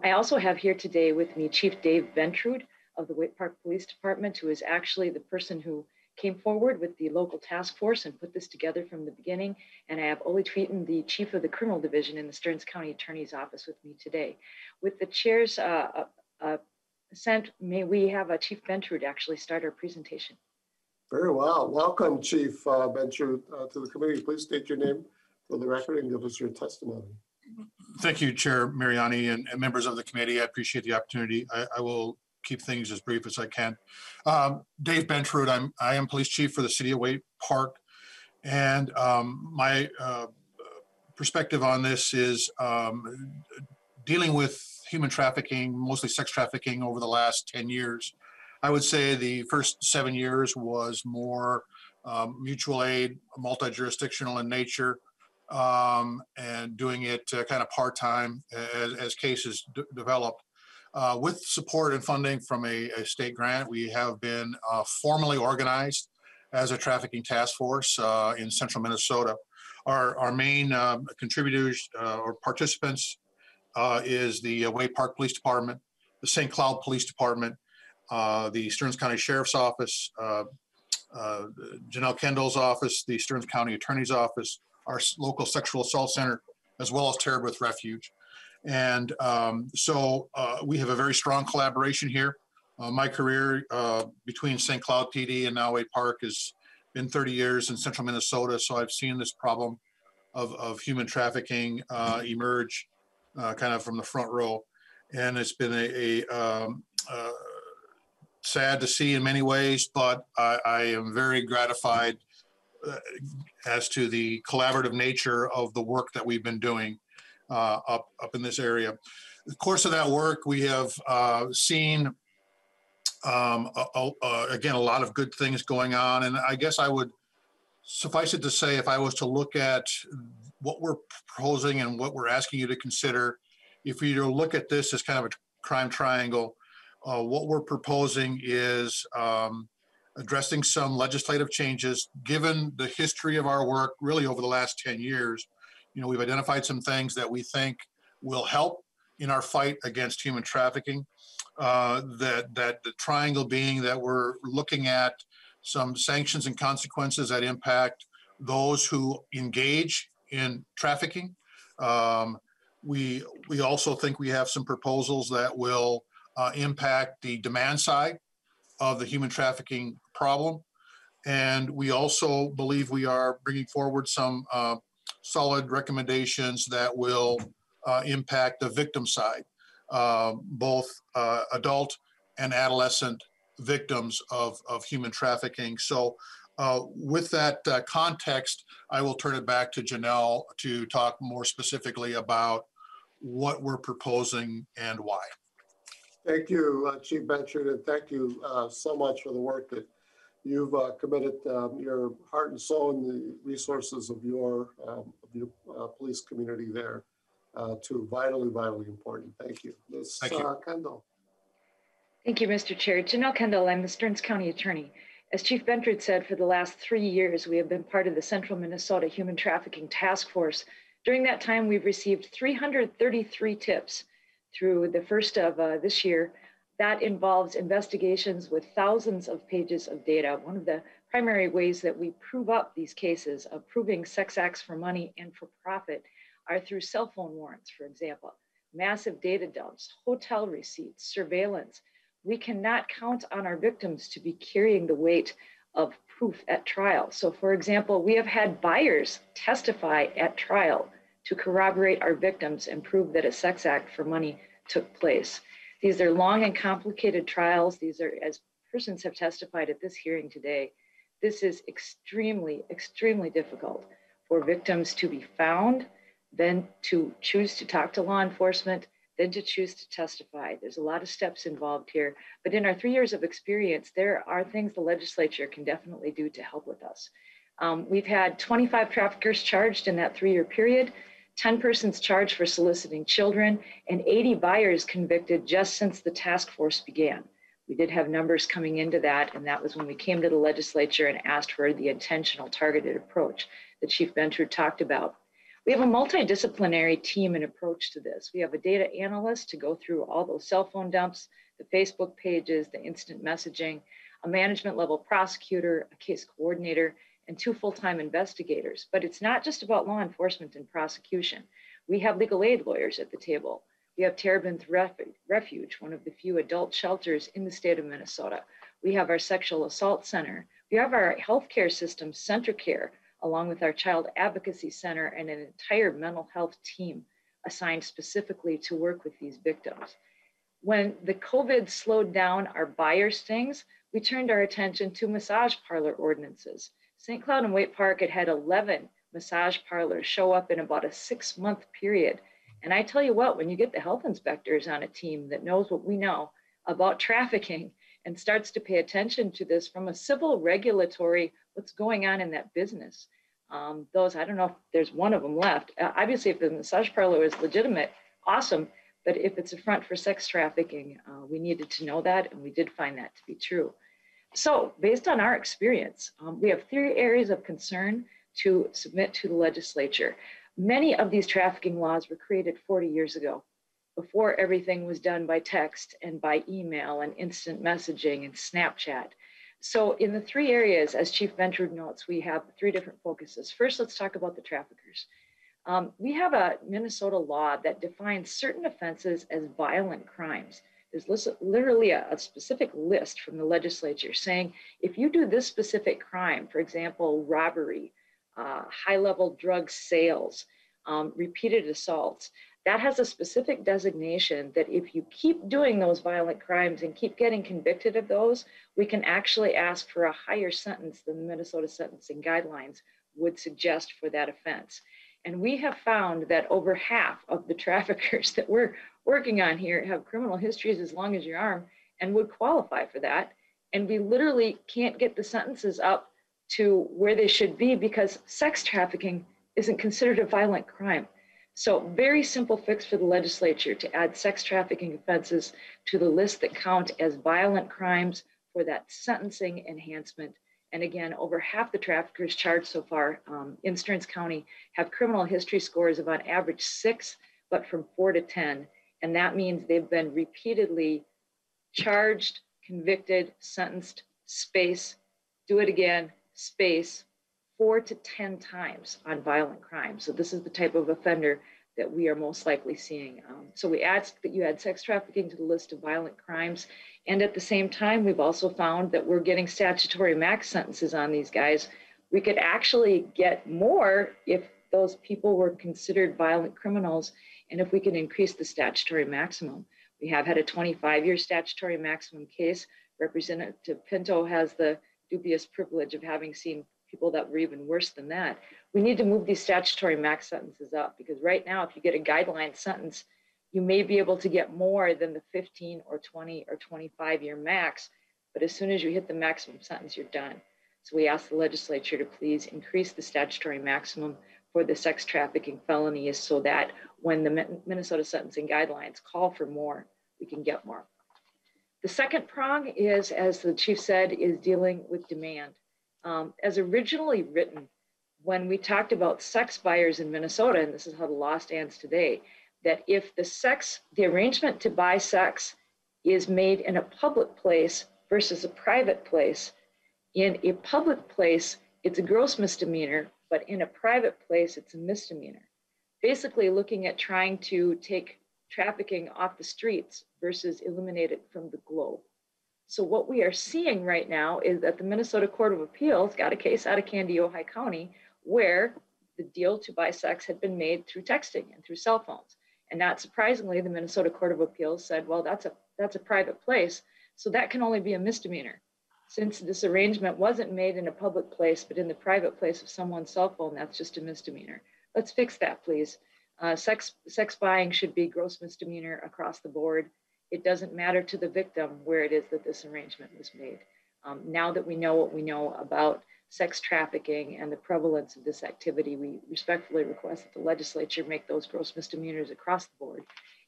I also have here today with me Chief Dave Ventrude of the Waite Park Police Department, who is actually the person who came forward with the local task force and put this together from the beginning. And I have Ole Tweeten, the chief of the criminal division in the Stearns County Attorney's Office with me today. With the chair's assent, may we have Chief Ventrude actually start our presentation. Very well. Welcome, Chief Ventrude, to the committee. Please state your name for the record and give us your testimony. Thank you, Chair Mariani and members of the committee. I appreciate the opportunity. I will keep things as brief as I can. Dave Ventrude, I am police chief for the city of Waite Park. And my perspective on this is dealing with human trafficking, mostly sex trafficking over the last 10 years. I would say the first 7 years was more mutual aid, multi-jurisdictional in nature, and doing it kind of part-time as cases developed. With support and funding from a state grant, we have been formally organized as a trafficking task force in central Minnesota. Our main contributors or participants is the Wade Park Police Department, the St. Cloud Police Department, the Stearns County Sheriff's Office, Janelle Kendall's office, the Stearns County Attorney's Office, our local sexual assault center, as well as Terabith Refuge. And so we have a very strong collaboration here. My career between St. Cloud PD and now Wade Park has been 30 years in central Minnesota. So I've seen this problem of human trafficking emerge kind of from the front row. And it's been sad to see in many ways, but I am very gratified as to the collaborative nature of the work that we've been doing up in this area. In the course of that work, we have seen, again, a lot of good things going on. And I guess I would suffice it to say, if I was to look at what we're proposing and what we're asking you to consider, if you look at this as kind of a crime triangle, what we're proposing is addressing some legislative changes. Given the history of our work really over the last 10 years, we've identified some things that we think will help in our fight against human trafficking. That the triangle being that we're looking at some sanctions and consequences that impact those who engage in trafficking. We also think we have some proposals that will impact the demand side of the human trafficking problem. And we also believe we are bringing forward some solid recommendations that will impact the victim side, both adult and adolescent victims of human trafficking. So with that context, I will turn it back to Janelle to talk more specifically about what we're proposing and why. Thank you, Chief Benchard, and thank you so much for the work that you've committed your heart and soul and the resources of your police community there to vitally, vitally important. Thank you. Ms. Kendall. Thank you, Mr. Chair. Janelle Kendall, I'm the Stearns County Attorney. As Chief Benchard said, for the last 3 years, we have been part of the Central Minnesota Human Trafficking Task Force. During that time, we've received 333 tips through the first of this year. That involves investigations with thousands of pages of data. One of the primary ways that we prove up these cases of proving sex acts for money and for profit are through cell phone warrants, for example, massive data dumps, hotel receipts, surveillance. We cannot count on our victims to be carrying the weight of proof at trial. So for example, we have had buyers testify at trial to corroborate our victims and prove that a sex act for money took place. These are long and complicated trials. These are, as persons have testified at this hearing today, this is extremely, extremely difficult for victims to be found, then to choose to talk to law enforcement, then to choose to testify. There's a lot of steps involved here, but in our 3 years of experience, there are things the legislature can definitely do to help with us. We've had 25 traffickers charged in that 3-year period, 10 persons charged for soliciting children, and 80 buyers convicted just since the task force began. We did have numbers coming into that, and that was when we came to the legislature and asked for the intentional targeted approach that Chief Benchard talked about. We have a multidisciplinary team and approach to this. We have a data analyst to go through all those cell phone dumps, the Facebook pages, the instant messaging, a management level prosecutor, a case coordinator, and 2 full-time investigators. But it's not just about law enforcement and prosecution. We have legal aid lawyers at the table. We have Terabith Refuge, one of the few adult shelters in the state of Minnesota. We have our sexual assault center. We have our healthcare system, CentraCare, along with our child advocacy center and an entire mental health team assigned specifically to work with these victims. When the COVID slowed down our buyer stings, we turned our attention to massage parlor ordinances. St. Cloud and Wade Park had 11 massage parlors show up in about a 6-month period. And I tell you what, when you get the health inspectors on a team that knows what we know about trafficking and starts to pay attention to this from a civil regulatory, what's going on in that business. I don't know if there's one of them left. Obviously, if the massage parlor is legitimate, awesome. But if it's a front for sex trafficking, we needed to know that, and we did find that to be true. So based on our experience, we have 3 areas of concern to submit to the legislature. Many of these trafficking laws were created 40 years ago, before everything was done by text and by email and instant messaging and Snapchat. So in the 3 areas, as Chief Ventrud notes, we have 3 different focuses. First, let's talk about the traffickers. We have a Minnesota law that defines certain offenses as violent crimes. There's literally a specific list from the legislature saying, if you do this specific crime, for example, robbery, high-level drug sales, repeated assaults, that has a specific designation that if you keep doing those violent crimes and keep getting convicted of those, we can actually ask for a higher sentence than the Minnesota sentencing guidelines would suggest for that offense. And we have found that over half of the traffickers that we're working on here have criminal histories as long as your arm and would qualify for that. And we literally can't get the sentences up to where they should be because sex trafficking isn't considered a violent crime. So very simple fix for the legislature to add sex trafficking offenses to the list that count as violent crimes for that sentencing enhancement. And again, over half the traffickers charged so far in Stearns County have criminal history scores of on average 6, but from 4 to 10. And that means they've been repeatedly charged, convicted, sentenced, space, do it again, space, 4 to 10 times on violent crimes. So this is the type of offender that we are most likely seeing. So we ask that you add sex trafficking to the list of violent crimes. And at the same time, we've also found that we're getting statutory max sentences on these guys. We could actually get more if those people were considered violent criminals and if we can increase the statutory maximum. We have had a 25-year statutory maximum case. Representative Pinto has the dubious privilege of having seen people that were even worse than that. We need to move these statutory max sentences up because right now, if you get a guideline sentence, you may be able to get more than the 15 or 20 or 25-year max, but as soon as you hit the maximum sentence, you're done. So we ask the legislature to please increase the statutory maximum for the sex trafficking felonies so that when the Minnesota sentencing guidelines call for more, we can get more. The second prong is, as the chief said, is dealing with demand. As originally written, when we talked about sex buyers in Minnesota, and this is how the law stands today, that if the arrangement to buy sex is made in a public place versus a private place, in a public place, it's a gross misdemeanor, but in a private place, it's a misdemeanor. Basically looking at trying to take trafficking off the streets versus eliminate it from the globe. So what we are seeing right now is that the Minnesota Court of Appeals got a case out of Candy, Ojai County, where the deal to buy sex had been made through texting and through cell phones. And not surprisingly, the Minnesota Court of Appeals said, well, that's a private place, so that can only be a misdemeanor. Since this arrangement wasn't made in a public place, but in the private place of someone's cell phone, that's just a misdemeanor. Let's fix that, please. Sex buying should be gross misdemeanor across the board. It doesn't matter to the victim where it is that this arrangement was made. Now that we know what we know about sex trafficking and the prevalence of this activity, we respectfully request that the legislature make those gross misdemeanors across the board.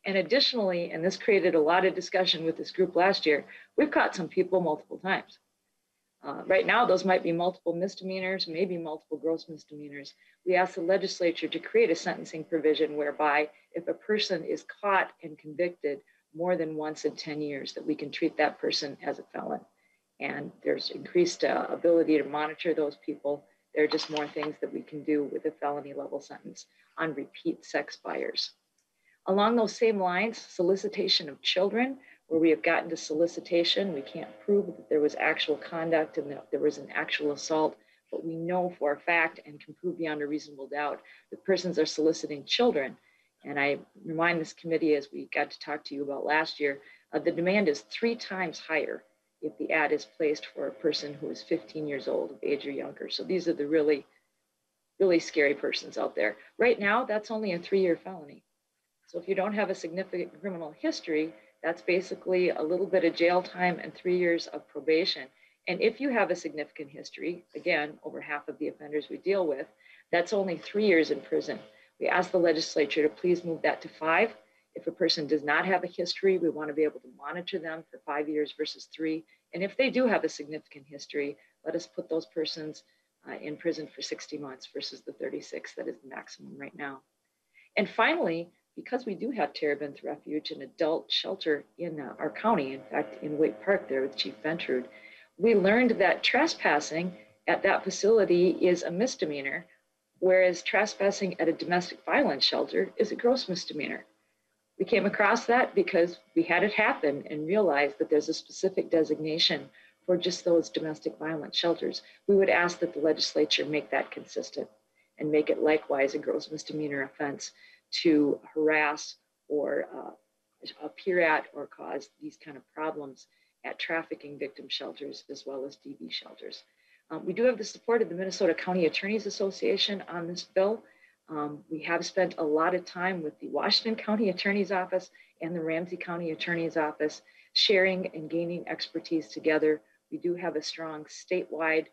And additionally, and this created a lot of discussion with this group last year, we've caught some people multiple times. Right now, those might be multiple misdemeanors, maybe multiple gross misdemeanors. We ask the legislature to create a sentencing provision whereby if a person is caught and convicted more than once in 10 years, that we can treat that person as a felon. And there's increased ability to monitor those people. There are just more things that we can do with a felony level sentence on repeat sex buyers. Along those same lines, solicitation of children, where we have gotten to solicitation, we can't prove that there was actual conduct and that there was an actual assault, but we know for a fact and can prove beyond a reasonable doubt that persons are soliciting children. And I remind this committee, as we got to talk to you about last year, the demand is 3 times higher if the ad is placed for a person who is 15 years old of age or younger. So these are the really, really scary persons out there. Right now, that's only a 3-year felony. So if you don't have a significant criminal history, that's basically a little bit of jail time and 3 years of probation. And if you have a significant history, again, over half of the offenders we deal with, that's only 3 years in prison. We ask the legislature to please move that to 5. If a person does not have a history, we want to be able to monitor them for 5 years versus 3. And if they do have a significant history, let us put those persons in prison for 60 months versus the 36 that is the maximum right now. And finally, because we do have Terebinth Refuge, an adult shelter in our county, in fact, in Waite Park there with Chief Ventrud, we learned that trespassing at that facility is a misdemeanor, whereas trespassing at a domestic violence shelter is a gross misdemeanor. We came across that because we had it happen and realized that there's a specific designation for just those domestic violence shelters. We would ask that the legislature make that consistent and make it likewise a gross misdemeanor offense to harass or appear at or cause these kind of problems at trafficking victim shelters as well as DV shelters. We do have the support of the Minnesota County Attorneys Association on this bill. We have spent a lot of time with the Washington County Attorney's Office and the Ramsey County Attorney's Office, sharing and gaining expertise together. We do have a strong statewide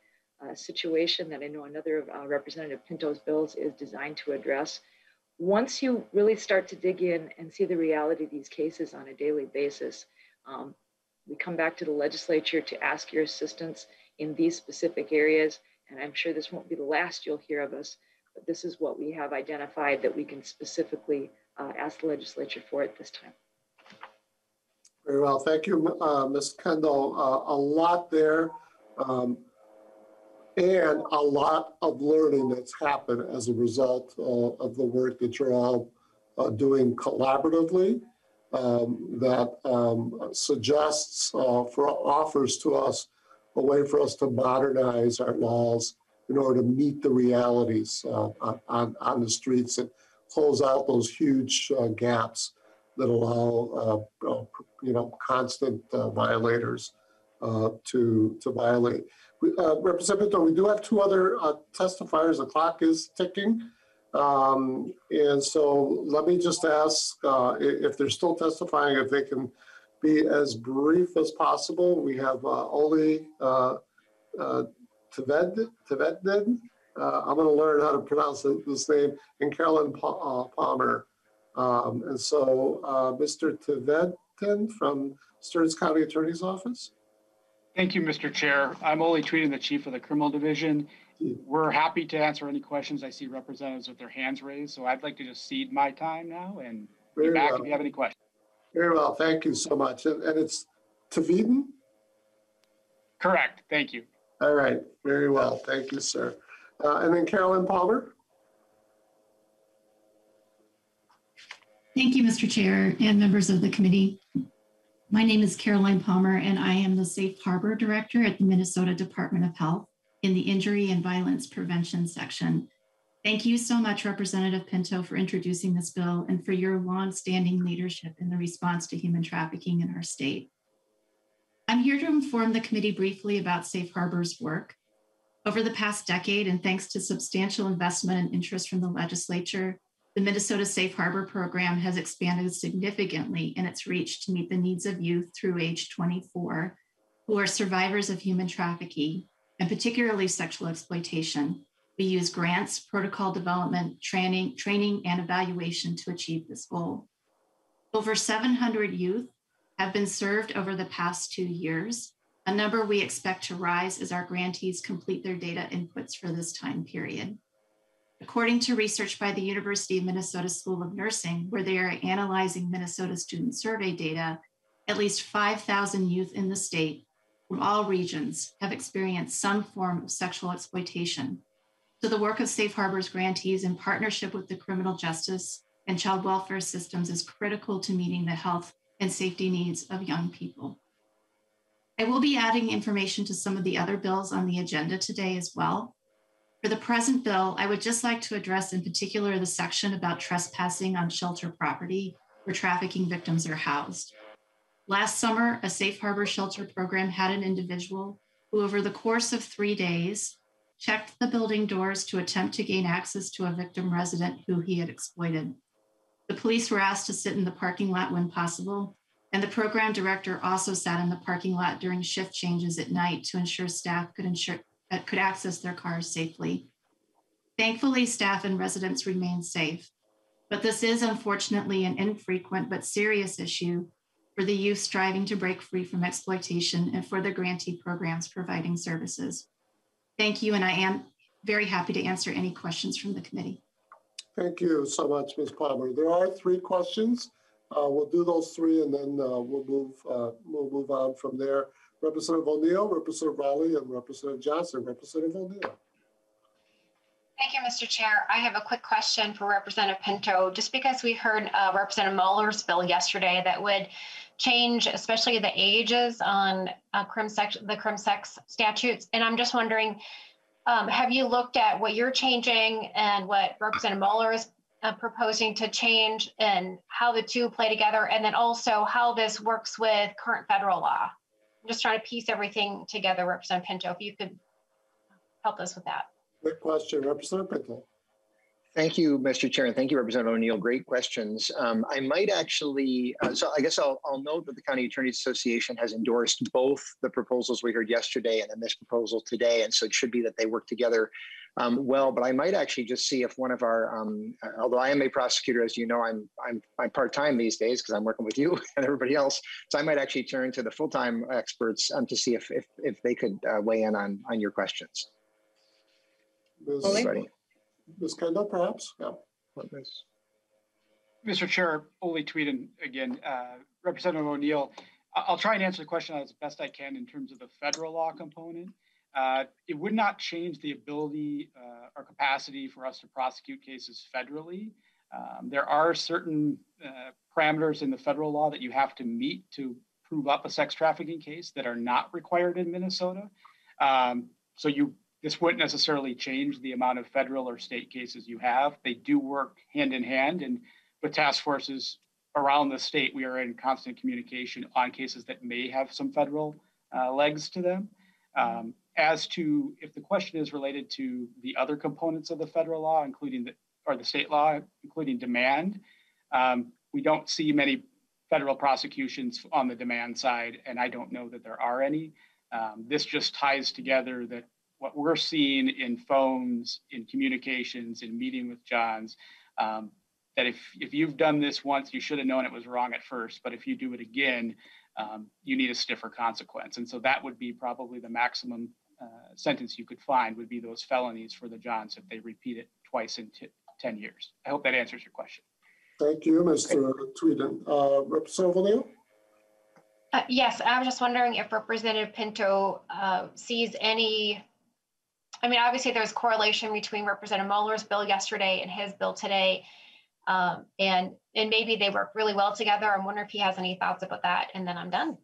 situation that I know another of Representative Pinto's bills is designed to address. Once you really start to dig in and see the reality of these cases on a daily basis, we come back to the legislature to ask your assistance in these specific areas. And I'm sure this won't be the last you'll hear of us, but this is what we have identified that we can specifically ask the legislature for at this time. Very well, thank you, Ms. Kendall. A lot there, and a lot of learning that's happened as a result of the work that you're all doing collaboratively, that suggests offers to us a way for us to modernize our laws in order to meet the realities on the streets and close out those huge gaps that allow constant violators to violate. Representative, we do have 2 other testifiers. The clock is ticking. And so let me just ask if they're still testifying, if they can be as brief as possible. We have Oli Tvedden. I'm going to learn how to pronounce this name, and Carolyn Palmer. And so Mr. Tvedden from Stearns County Attorney's Office. Thank you, Mr. Chair. I'm Oli Tweeden, the Chief of the Criminal Division. We're happy to answer any questions. I see representatives with their hands raised, so I'd like to just cede my time now and be back if you have any questions. Very well, thank you so much. And it's Tvedden? Correct, thank you. All right, very well, thank you, sir. And then Carolyn Palmer? Thank you, Mr. Chair and members of the committee. My name is Caroline Palmer, and I am the Safe Harbor Director at the Minnesota Department of Health in the Injury and Violence Prevention section. Thank you so much, Representative Pinto, for introducing this bill and for your longstanding leadership in the response to human trafficking in our state. I'm here to inform the committee briefly about Safe Harbor's work. Over the past decade, and thanks to substantial investment and interest from the legislature, the Minnesota Safe Harbor program has expanded significantly in its reach to meet the needs of youth through age 24 who are survivors of human trafficking, and particularly sexual exploitation. We use grants, protocol development, training, and evaluation to achieve this goal. Over 700 youth have been served over the past 2 years, a number we expect to rise as our grantees complete their data inputs for this time period. According to research by the University of Minnesota School of Nursing, where they are analyzing Minnesota student survey data, at least 5,000 youth in the state from all regions have experienced some form of sexual exploitation. So the work of Safe Harbor's grantees in partnership with the criminal justice and child welfare systems is critical to meeting the health and safety needs of young people. I will be adding information to some of the other bills on the agenda today as well. For the present bill, I would just like to address in particular the section about trespassing on shelter property where trafficking victims are housed. Last summer, a Safe Harbor shelter program had an individual who over the course of 3 days checked the building doors to attempt to gain access to a victim resident who he had exploited. The police were asked to sit in the parking lot when possible, and the program director also sat in the parking lot during shift changes at night to ensure staff could access their cars safely. Thankfully, staff and residents remained safe. But this is unfortunately an infrequent but serious issue for the youth striving to break free from exploitation and for the grantee programs providing services. Thank you, and I am very happy to answer any questions from the committee. Thank you so much, Ms. Palmer. There are 3 questions. We'll do those 3 and then we'll move on from there. Representative O'Neill, Representative Raleigh, and Representative Johnson. Representative O'Neill. Thank you, Mr. Chair. I have a quick question for Representative Pinto. Just because we heard Representative Mueller's bill yesterday that would change, especially the ages on the crim sex statutes, and I'm just wondering, have you looked at what you're changing and what Representative Mueller is proposing to change and how the 2 play together, and then also how this works with current federal law? I'm just trying to piece everything together, Representative Pinto, if you could help us with that. Great question, Representative Pinto. Thank you, Mr. Chair, and thank you, Representative O'Neill. Great questions. I might actually, so I guess I'll note that the County Attorneys Association has endorsed both the proposals we heard yesterday and then this proposal today, and so it should be that they work together well. But I might actually just see if one of our, although I am a prosecutor, as you know, I'm part-time these days because I'm working with you and everybody else. So I might actually turn to the full-time experts to see if they could weigh in on your questions. Ms. Kendall, perhaps? Yeah. Mr. Chair, Ole Tweeden again. Representative O'Neill, I'll try and answer the question as best I can in terms of the federal law component. It would not change the ability or capacity for us to prosecute cases federally. There are certain parameters in the federal law that you have to meet to prove up a sex trafficking case that are not required in Minnesota. This wouldn't necessarily change the amount of federal or state cases you have. They do work hand in hand, and with task forces around the state, we are in constant communication on cases that may have some federal legs to them. As to if the question is related to the other components of the federal law, including the state law, including demand, we don't see many federal prosecutions on the demand side, and I don't know that there are any. This just ties together that what we're seeing in phones, in communications, in meeting with Johns, that if you've done this once, you should have known it was wrong at first, but if you do it again, you need a stiffer consequence. And so that would be probably the maximum sentence you could find would be those felonies for the Johns if they repeat it twice in 10 years. I hope that answers your question. Thank you, Mr. Tweeden. Representative O'Neill? Yes, I was just wondering if Representative Pinto sees any, I mean, obviously there's correlation between Representative Mueller's bill yesterday and his bill today, and maybe they work really well together. I'm wondering if he has any thoughts about that, and then I'm done.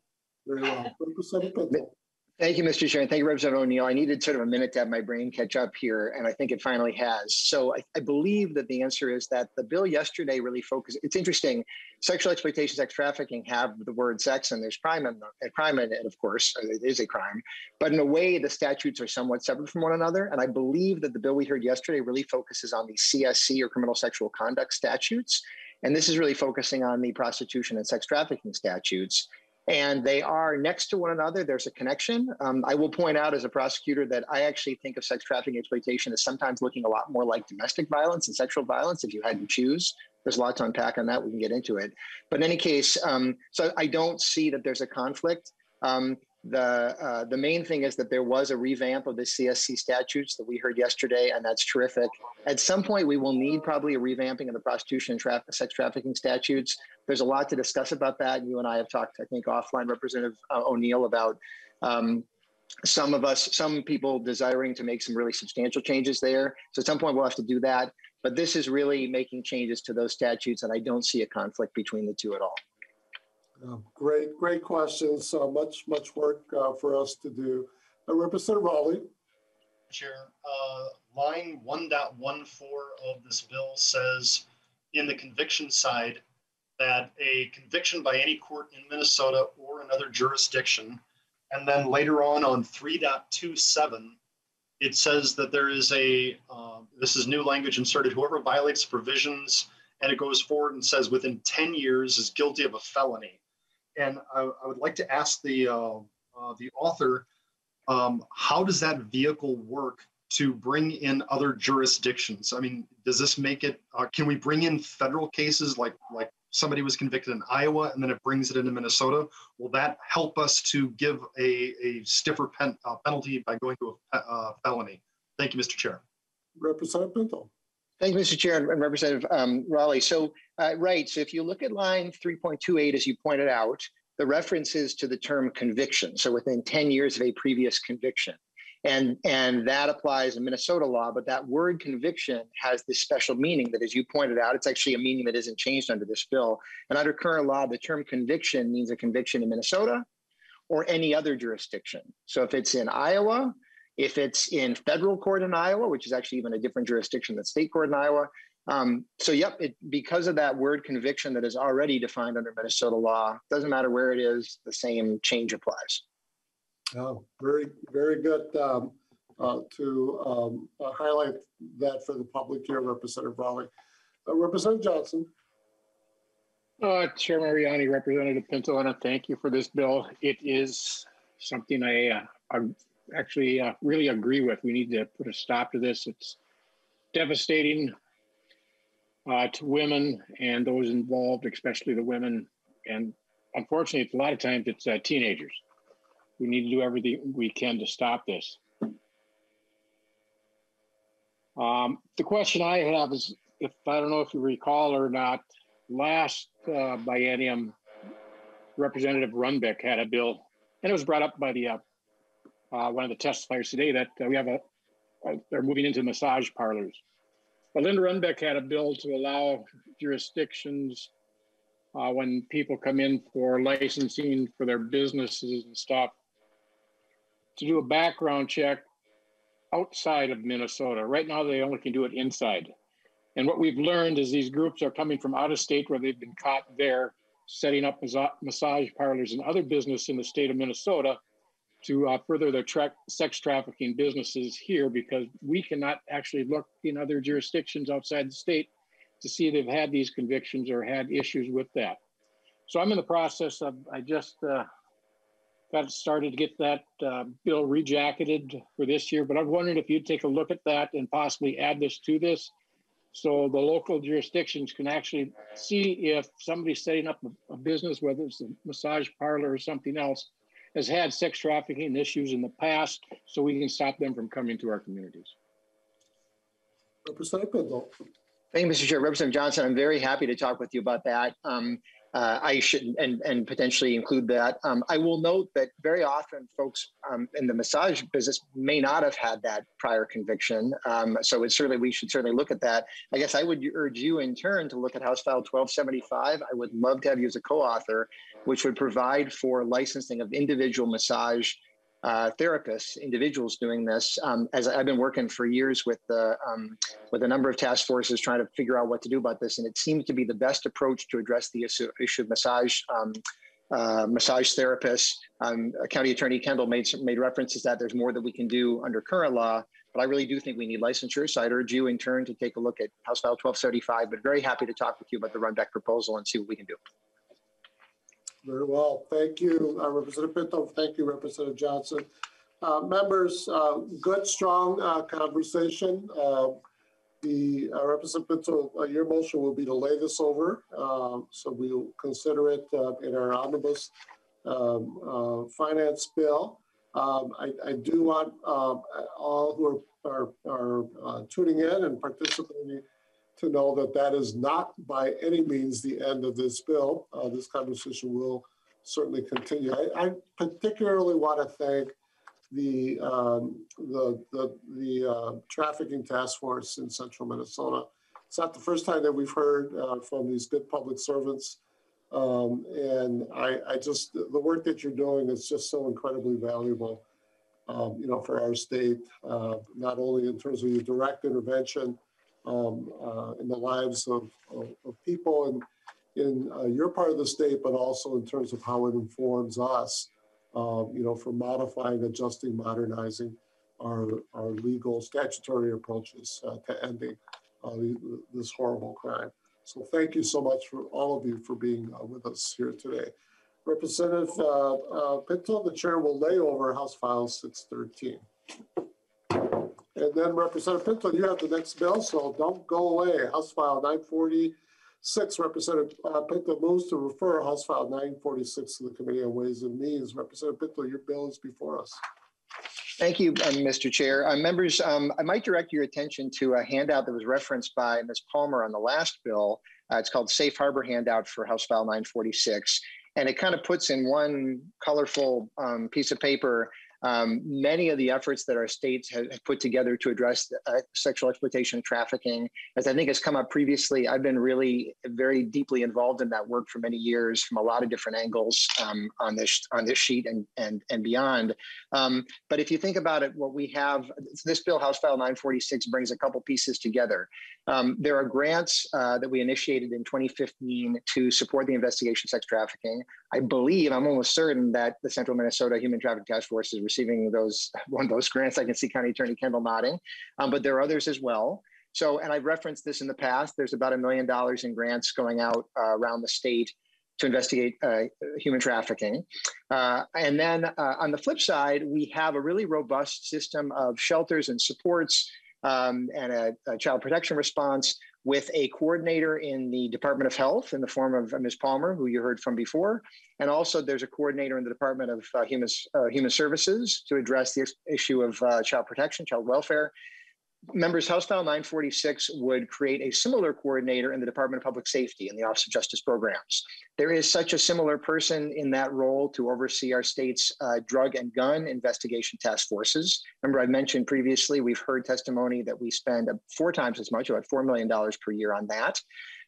Very well. Representative Pinto. Thank you, Mr. Chair, and thank you, Representative O'Neill. I needed sort of a minute to have my brain catch up here, and I think it finally has. So I believe that the answer is that the bill yesterday really focused, it's interesting, sexual exploitation, sex trafficking have the word sex, and there's crime in it, of course, it is a crime, but in a way, the statutes are somewhat separate from one another, and I believe that the bill we heard yesterday really focuses on the CSC, or criminal sexual conduct statutes, and this is really focusing on the prostitution and sex trafficking statutes. And they are next to one another. There's a connection. I will point out as a prosecutor that I actually think of sex trafficking exploitation as sometimes looking a lot more like domestic violence and sexual violence if you had to choose. There's a lot to unpack on that. We can get into it. But in any case, so I don't see that there's a conflict. The main thing is that there was a revamp of the CSC statutes that we heard yesterday, and that's terrific. At some point, we will need probably a revamping of the prostitution and sex trafficking statutes. There's a lot to discuss about that. You and I have talked, I think, offline, Representative O'Neill, about some people desiring to make some really substantial changes there. So at some point, we'll have to do that. But this is really making changes to those statutes, and I don't see a conflict between the two at all. Great questions. So much work for us to do. Representative Raleigh. Chair, line 1.14 of this bill says in the conviction side that a conviction by any court in Minnesota or another jurisdiction, and then later on 3.27, it says that there is this is new language inserted, whoever violates provisions, and it goes forward and says within 10 years is guilty of a felony. And I would like to ask the author, how does that vehicle work to bring in other jurisdictions? I mean, does this make it, can we bring in federal cases like somebody was convicted in Iowa and then it brings it into Minnesota? Will that help us to give a stiffer penalty by going to a felony? Thank you, Mr. Chair. Representative Pinto. Thank you, Mr. Chair and Representative Raleigh. So, right, so if you look at line 3.28, as you pointed out, the references to the term conviction, so within 10 years of a previous conviction. And that applies in Minnesota law, but that word conviction has this special meaning that, as you pointed out, it's actually a meaning that isn't changed under this bill. And under current law, the term conviction means a conviction in Minnesota or any other jurisdiction. So if it's in Iowa, if it's in federal court in Iowa, which is actually even a different jurisdiction than state court in Iowa. So yep, because of that word conviction that is already defined under Minnesota law, doesn't matter where it is, the same change applies. Oh, very, very good to highlight that for the public here, Representative Raleigh. Representative Johnson. Chair Mariani, Representative Pinto, and thank you for this bill. It is something I actually really agree with. We need to put a stop to this. It's devastating to women and those involved, especially the women. And unfortunately, a lot of times it's teenagers. We need to do everything we can to stop this. The question I have is, if I don't know if you recall or not, last biennium, Representative Runbeck had a bill, and it was brought up by the one of the testifiers today that we have they're moving into massage parlors. But Linda Runbeck had a bill to allow jurisdictions when people come in for licensing for their businesses and stuff to do a background check outside of Minnesota. Right now, they only can do it inside. And what we've learned is these groups are coming from out of state where they've been caught there, setting up massage parlors and other business in the state of Minnesota to further their sex trafficking businesses here, because we cannot actually look in other jurisdictions outside the state to see if they've had these convictions or had issues with that. So I'm in the process of, I just got started to get that bill rejacketed for this year, but I'm wondering if you'd take a look at that and possibly add this to this so the local jurisdictions can actually see if somebody's setting up a business, whether it's a massage parlor or something else, has had sex trafficking issues in the past, so we can stop them from coming to our communities. Representative Pinto. Thank you, Mr. Chair. Representative Johnson, I'm very happy to talk with you about that. I should and potentially include that. I will note that very often folks in the massage business may not have had that prior conviction. So it's certainly, we should certainly look at that. I guess I would urge you in turn to look at House File 1275. I would love to have you as a co-author, which would provide for licensing of individual massage therapists, individuals doing this. As I've been working for years with a number of task forces trying to figure out what to do about this, and it seems to be the best approach to address the issue of massage therapists. County Attorney Kendall made references that there's more that we can do under current law, but I really do think we need licensure. So I'd urge you in turn to take a look at House File 1275, but very happy to talk with you about the Runbeck proposal and see what we can do. Very well. Thank you, Representative Pinto. Thank you, Representative Johnson. Members, good, strong conversation. Representative Pinto, your motion will be to lay this over. So we'll consider it in our omnibus finance bill. I do want all who are tuning in and participating to know that that is not by any means the end of this bill. This conversation will certainly continue. I particularly want to thank the trafficking task force in central Minnesota. It's not the first time that we've heard from these good public servants. And I just, the work that you're doing is just so incredibly valuable, for our state, not only in terms of your direct intervention, in the lives of people in your part of the state, but also in terms of how it informs us, for modifying, adjusting, modernizing our legal statutory approaches to ending this horrible crime. So thank you so much for all of you for being with us here today. Representative Pinto, the chair will lay over House File 613. And And then Representative Pinto, you have the next bill, so don't go away. House File 946, Representative Pinto moves to refer House File 946 to the Committee on Ways and Means. Representative Pinto, your bill is before us. Thank you, Mr. Chair. Members, I might direct your attention to a handout that was referenced by Ms. Palmer on the last bill. It's called Safe Harbor Handout for House File 946. And it kind of puts in one colorful piece of paper many of the efforts that our states have put together to address sexual exploitation and trafficking. As I think has come up previously, I've been really very deeply involved in that work for many years from a lot of different angles on this sheet and beyond. But if you think about it, what we have, this bill, House File 946, brings a couple pieces together. There are grants that we initiated in 2015 to support the investigation of sex trafficking. I believe, I'm almost certain that the Central Minnesota Human Trafficking Task Force is receiving one of those grants. I can see County Attorney Kendall nodding, but there are others as well. So, and I've referenced this in the past, there's about $1 million in grants going out around the state to investigate human trafficking. And then on the flip side, we have a really robust system of shelters and supports and a child protection response with a coordinator in the Department of Health in the form of Ms. Palmer, who you heard from before. And also there's a coordinator in the Department of Human Services to address the issue of child protection, child welfare. Members, House File 946 would create a similar coordinator in the Department of Public Safety and the Office of Justice Programs. There is such a similar person in that role to oversee our state's drug and gun investigation task forces. Remember, I mentioned previously, we've heard testimony that we spend 4 times as much, about $4 million per year on that.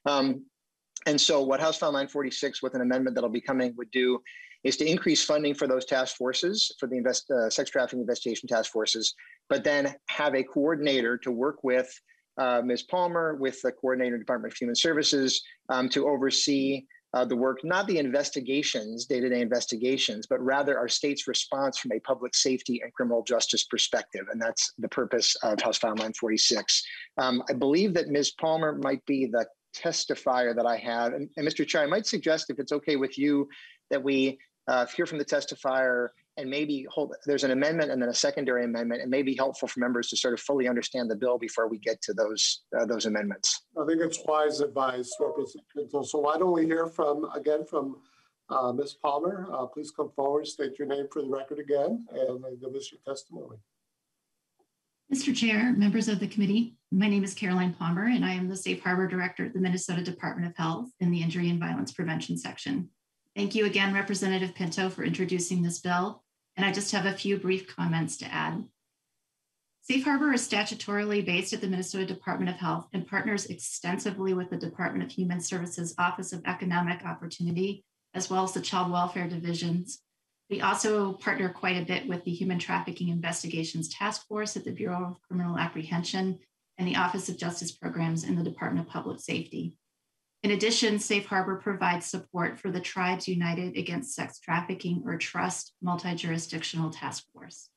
And so what House File 946 with an amendment that'll be coming would do is to increase funding for those task forces, for the sex trafficking investigation task forces, but then have a coordinator to work with Ms. Palmer, with the coordinator in the Department of Human Services to oversee the work, not the investigations, day-to-day investigations, but rather our state's response from a public safety and criminal justice perspective. And that's the purpose of House File 946. I believe that Ms. Palmer might be the testifier that I have. And Mr. Chair, I might suggest, if it's okay with you, that we hear from the testifier and maybe there's an amendment and then a secondary amendment. It may be helpful for members to sort of fully understand the bill before we get to those amendments. I think it's wise advice, Representative. So why don't we hear from Ms. Palmer? Please come forward, state your name for the record again, and give us your testimony. Mr. Chair, members of the committee, my name is Caroline Palmer, and I am the Safe Harbor Director at the Minnesota Department of Health in the Injury and Violence Prevention section. Thank you again, Representative Pinto, for introducing this bill, and I just have a few brief comments to add. Safe Harbor is statutorily based at the Minnesota Department of Health and partners extensively with the Department of Human Services Office of Economic Opportunity, as well as the Child Welfare Divisions. We also partner quite a bit with the Human Trafficking Investigations Task Force at the Bureau of Criminal Apprehension and the Office of Justice Programs in the Department of Public Safety. In addition, Safe Harbor provides support for the Tribes United Against Sex Trafficking, or TRUST, multi-jurisdictional task force.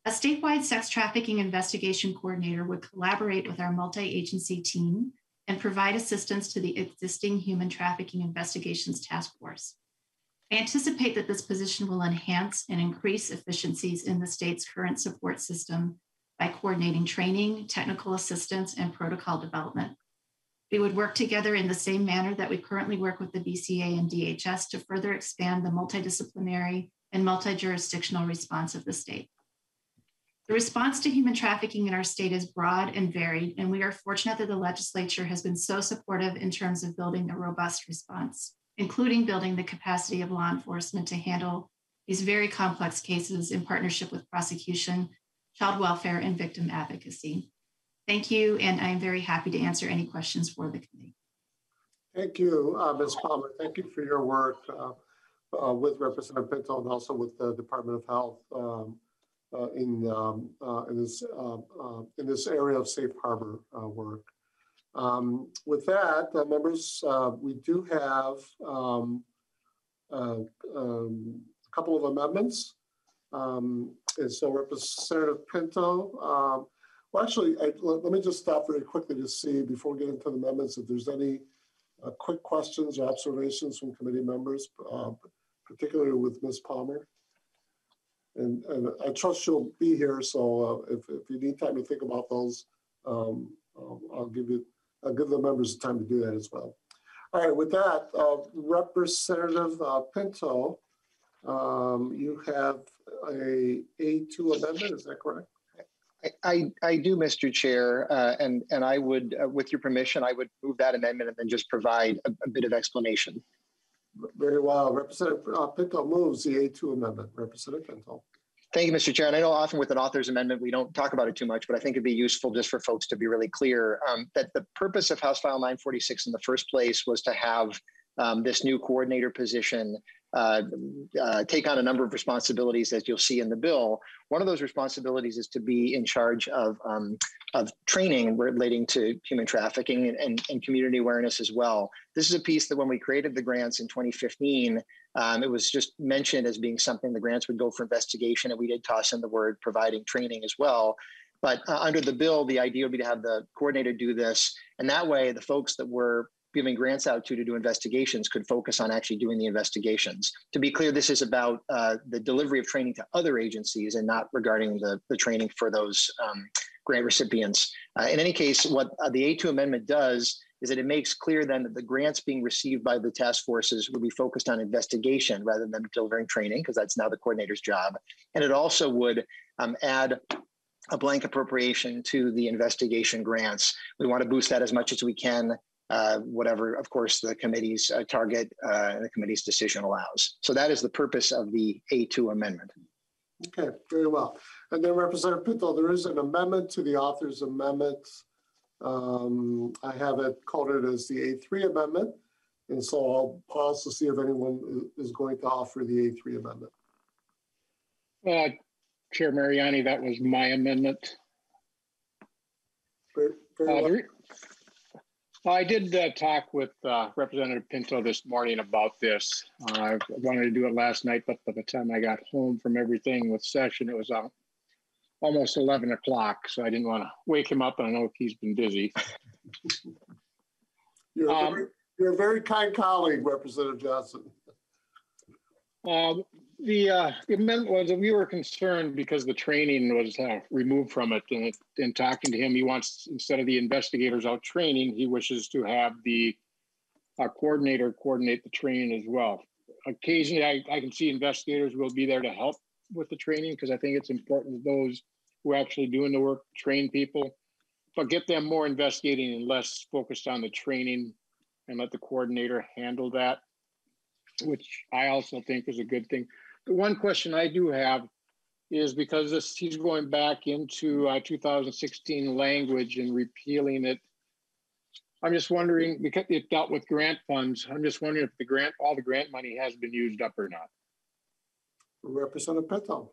A statewide sex trafficking investigation coordinator would collaborate with our multi-agency team and provide assistance to the existing Human Trafficking Investigations Task Force. I anticipate that this position will enhance and increase efficiencies in the state's current support system by coordinating training, technical assistance, and protocol development. We would work together in the same manner that we currently work with the BCA and DHS to further expand the multidisciplinary and multi-jurisdictional response of the state. The response to human trafficking in our state is broad and varied, and we are fortunate that the legislature has been so supportive in terms of building a robust response, including building the capacity of law enforcement to handle these very complex cases in partnership with prosecution, child welfare, and victim advocacy. Thank you, and I'm very happy to answer any questions for the committee. Thank you, Ms. Palmer. Thank you for your work with Representative Pinto and also with the Department of Health in this area of safe harbor work. With that, members, we do have a couple of amendments. And so Representative Pinto, well, actually, let me just stop very quickly to see, before we get into the amendments, if there's any quick questions or observations from committee members, particularly with Ms. Palmer. and I trust you'll be here. So if you need time to think about those, I'll give the members the time to do that as well. All right, with that, Representative Pinto, you have a A2 amendment, is that correct? I do, Mr. Chair, and I would, with your permission, I would move that amendment and then just provide a bit of explanation. Very well. Representative Pinto moves the A2 amendment. Representative Pinto. Thank you, Mr. Chair. And I know often with an author's amendment, we don't talk about it too much, but I think it'd be useful just for folks to be really clear that the purpose of House File 946 in the first place was to have this new coordinator position take on a number of responsibilities, as you'll see in the bill. One of those responsibilities is to be in charge of training relating to human trafficking and community awareness as well. This is a piece that when we created the grants in 2015, it was just mentioned as being something the grants would go for investigation, and we did toss in the word providing training as well. But under the bill, the idea would be to have the coordinator do this, and that way the folks that were giving grants out to do investigations could focus on actually doing the investigations. To be clear, this is about the delivery of training to other agencies and not regarding the training for those grant recipients. In any case, what the A2 amendment does is that it makes clear then that the grants being received by the task forces will be focused on investigation rather than delivering training, because that's now the coordinator's job. And it also would add a blank appropriation to the investigation grants. We want to boost that as much as we can, whatever, of course, the committee's target and the committee's decision allows. So that is the purpose of the A2 amendment. Okay, very well. And then Representative Pinto, there is an amendment to the author's amendment. I have it coded as the A3 amendment. And so I'll pause to see if anyone is going to offer the A3 amendment. Chair Mariani, that was my amendment. Very well. I did talk with Representative Pinto this morning about this. I wanted to do it last night, but by the time I got home from everything with session, it was almost 11 o'clock. So I didn't want to wake him up. And I know he's been busy. You're a very kind colleague, Representative Johnson. The amendment was that we were concerned because the training was removed from it. And in talking to him, he wants, instead of the investigators out training, he wishes to have the coordinator coordinate the training as well. Occasionally, I can see investigators will be there to help with the training, because I think it's important that those who are actually doing the work train people, but get them more investigating and less focused on the training, and let the coordinator handle that, which I also think is a good thing. The one question I do have is, because he's going back into 2016 language and repealing it, I'm just wondering, because it dealt with grant funds, I'm just wondering if all the grant money has been used up or not. Representative Pinto.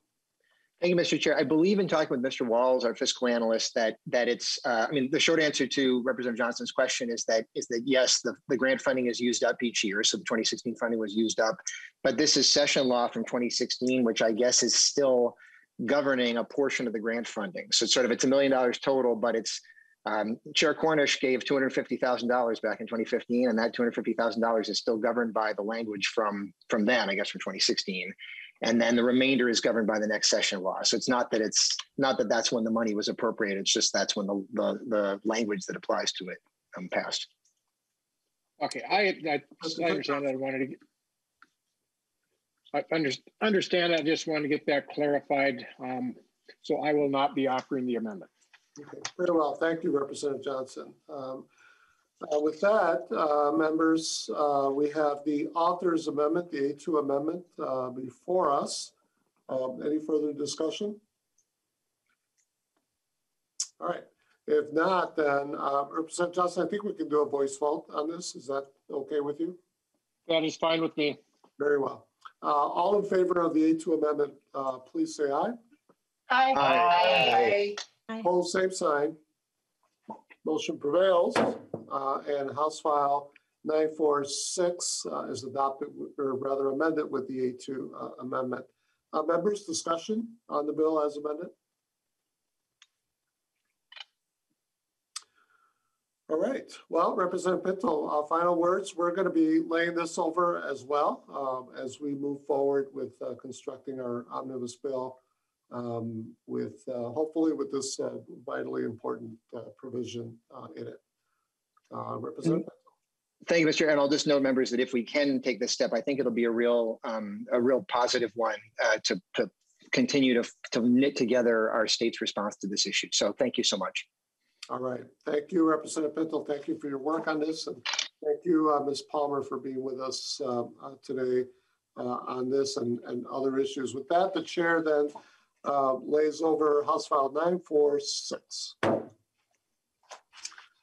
Thank you, Mr. Chair. I believe in talking with Mr. Walls, our fiscal analyst, that it's, I mean, the short answer to Representative Johnson's question is that yes, the grant funding is used up each year. So the 2016 funding was used up, but this is session law from 2016, which I guess is still governing a portion of the grant funding. So it's $1 million total, but it's, Chair Cornish gave $250,000 back in 2015, and that $250,000 is still governed by the language from then, I guess, from 2016. And then the remainder is governed by the next session law. So it's not that that's when the money was appropriated. It's just that's when the language that applies to it passed. Okay, I understand that. I understand. I just wanted to get that clarified. So I will not be offering the amendment. Okay, very well. Thank you, Representative Johnson. With that, members, we have the author's amendment, the A2 amendment before us. Any further discussion? All right. If not, then Representative Johnson, I think we can do a voice vote on this. Is that okay with you? That is fine with me. Very well. All in favor of the A2 amendment, please say aye. Aye. Aye. Aye. Opposed, same sign. Motion prevails, and House File 946 is adopted, or rather amended with the A2 amendment. Members, discussion on the bill as amended? All right. Well, Representative Pinto, final words. We're going to be laying this over as well as we move forward with constructing our omnibus bill with hopefully with this vitally important provision in it. Representative. Thank you, Mr. Chair. And I'll just note, members, that if we can take this step, I think it'll be a real positive one to continue to knit together our state's response to this issue. So thank you so much. All right. Thank you, Representative Pinto. Thank you for your work on this. And thank you, Ms. Palmer, for being with us today on this and other issues. With that, the chair then lays over House File 946.